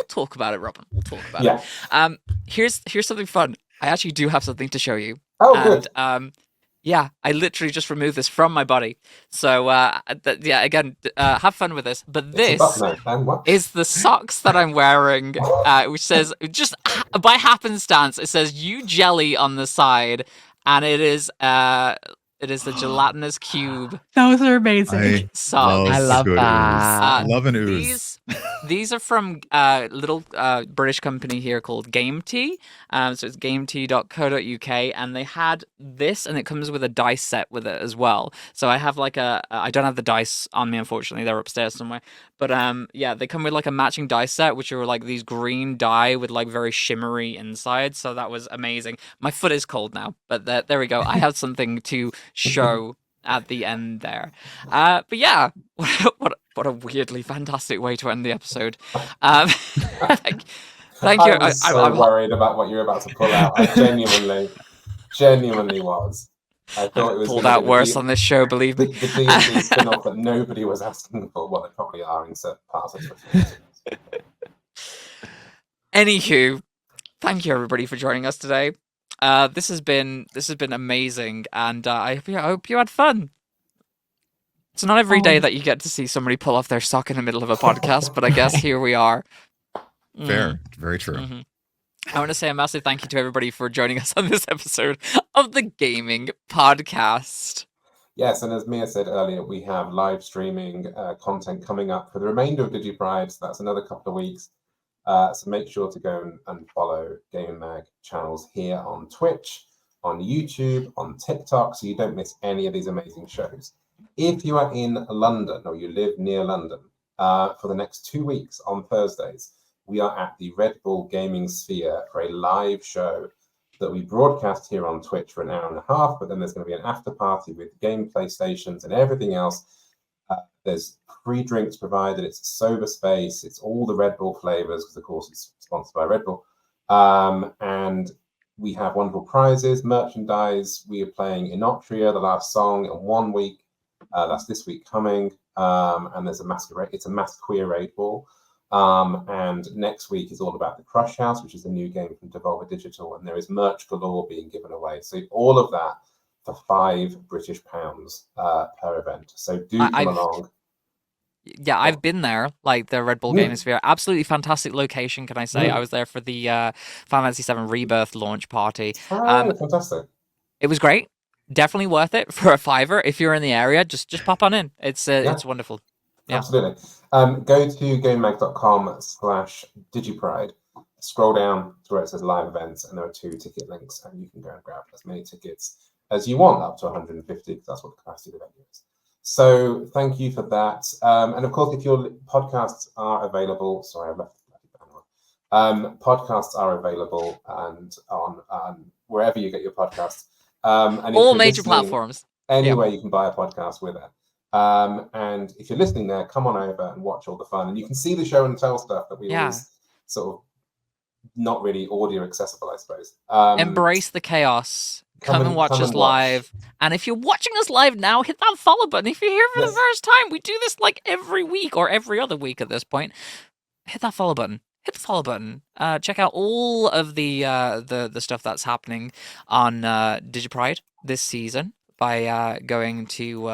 talk about it, Robin. We'll talk about Yeah. it. Here's something fun. I actually do have something to show you. Oh, And good. yeah, I literally just removed this from my body. So again, have fun with this. But It's a this button, and what? is the socks that I'm wearing, which says, just by happenstance, it says "You Jelly" on the side, and it is the gelatinous cube Those are amazing. socks. I love good that. ooze. Love an ooze. These are from a little British company here called Game Tea. So it's gametea.co.uk, and they had this, and it comes with a dice set with it as well. So I have like I don't have the dice on me, unfortunately, they're upstairs somewhere. But yeah, they come with like a matching dice set, which are like these green die with like very shimmery insides. So that was amazing. My foot is cold now, but there we go. I have something to show at the end there. But yeah, what a weirdly fantastic way to end the episode. Thank you. I was so worried about what you were about to pull out. I genuinely was. I thought it was pulled out worse on this show, believe me. The D&D spin-off that nobody was asking for. Well, they probably are in certain parts of it. Anywho, thank you everybody for joining us today. This has been amazing, and I hope you had fun. It's not every day that you get to see somebody pull off their sock in the middle of a podcast, but I guess here we are. Fair, very true. Mm-hmm. I want to say a massive thank you to everybody for joining us on this episode of the Gayming Podcast. Yes, and as Mia said earlier, we have live streaming content coming up for the remainder of DigiPride. So that's another couple of weeks. So make sure to go and follow Gaming Mag channels here on Twitch, on YouTube, on TikTok, so you don't miss any of these amazing shows. If you are in London or you live near London, for the next 2 weeks on Thursdays, we are at the Red Bull Gaming Sphere for a live show that we broadcast here on Twitch for an hour and a half, but then there's going to be an after party with gameplay stations and everything else. There's free drinks provided. It's a sober space. It's all the Red Bull flavors because, of course, it's sponsored by Red Bull. And we have wonderful prizes, merchandise. We are playing Inotria, the last song, in 1 week. That's this week coming. And there's a masquerade. It's a masked queer raid ball. And next week is all about the Crush House, which is a new game from Devolver Digital, and there is merch galore being given away. So all of that for £5 per event. So do come along. Yeah, I've been there, like the Red Bull Gaming Sphere. Absolutely fantastic location, can I say? I was there for the Final Fantasy VII Rebirth launch party. Fantastic. It was great. Definitely worth it for a £5 if you're in the area. Just pop on in. It's wonderful. Yeah. Absolutely. Go to gamemag.com/DigiPride. Scroll down to where it says live events, and there are 2 ticket links, and you can go and grab as many tickets as you want, up to 150, because that's what the capacity of the venue is. So thank you for that. And of course, if your podcasts are available, sorry, I've left the podcasts are available and on wherever you get your podcasts. And all major platforms. Anywhere you can buy a podcast with it. And if you're listening there, come on over and watch all the fun. And you can see the show and tell stuff that we always sort of not really audio accessible, I suppose. Embrace the chaos. Come and watch us live. And if you're watching us live now, hit that follow button. If you're here for the first time, we do this like every week or every other week at this point. Hit that follow button. Hit the follow button. Check out all of the stuff that's happening on DigiPride this season by going to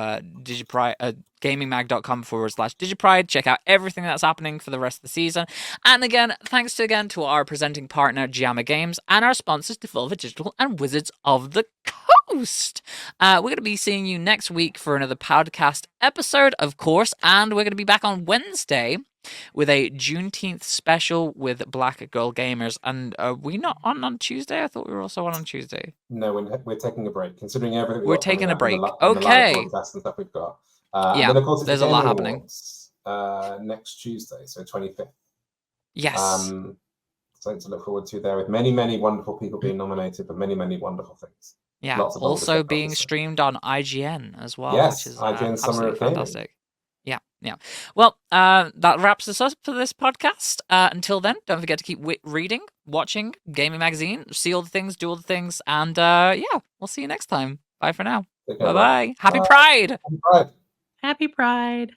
gamingmag.com/DigiPride. Check out everything that's happening for the rest of the season. And again, thanks to our presenting partner, Giamma Games, and our sponsors, Devolver Digital and Wizards of the Coast. We're going to be seeing you next week for another podcast episode, of course, and we're going to be back on Wednesday with a Juneteenth special with Black Girl Gamers. And are we not on Tuesday? I thought we were also on Tuesday. No, we're taking a break, considering everything. We're taking a break. Okay. And the stuff we've got. Yeah, and then of course, there's a lot happening. Next Tuesday, so 25th. Yes. Something to look forward to there, with many, many wonderful people being nominated for many, many wonderful things. Yeah, also being streamed on IGN as well. Yes, which is IGN Summer of Gaming. Fantastic. Yeah. Well, that wraps us up for this podcast. Until then, don't forget to keep reading, watching Gaming Magazine, see all the things, do all the things, and we'll see you next time. Bye for now. Bye-bye. Happy Pride! Happy Pride! Happy Pride.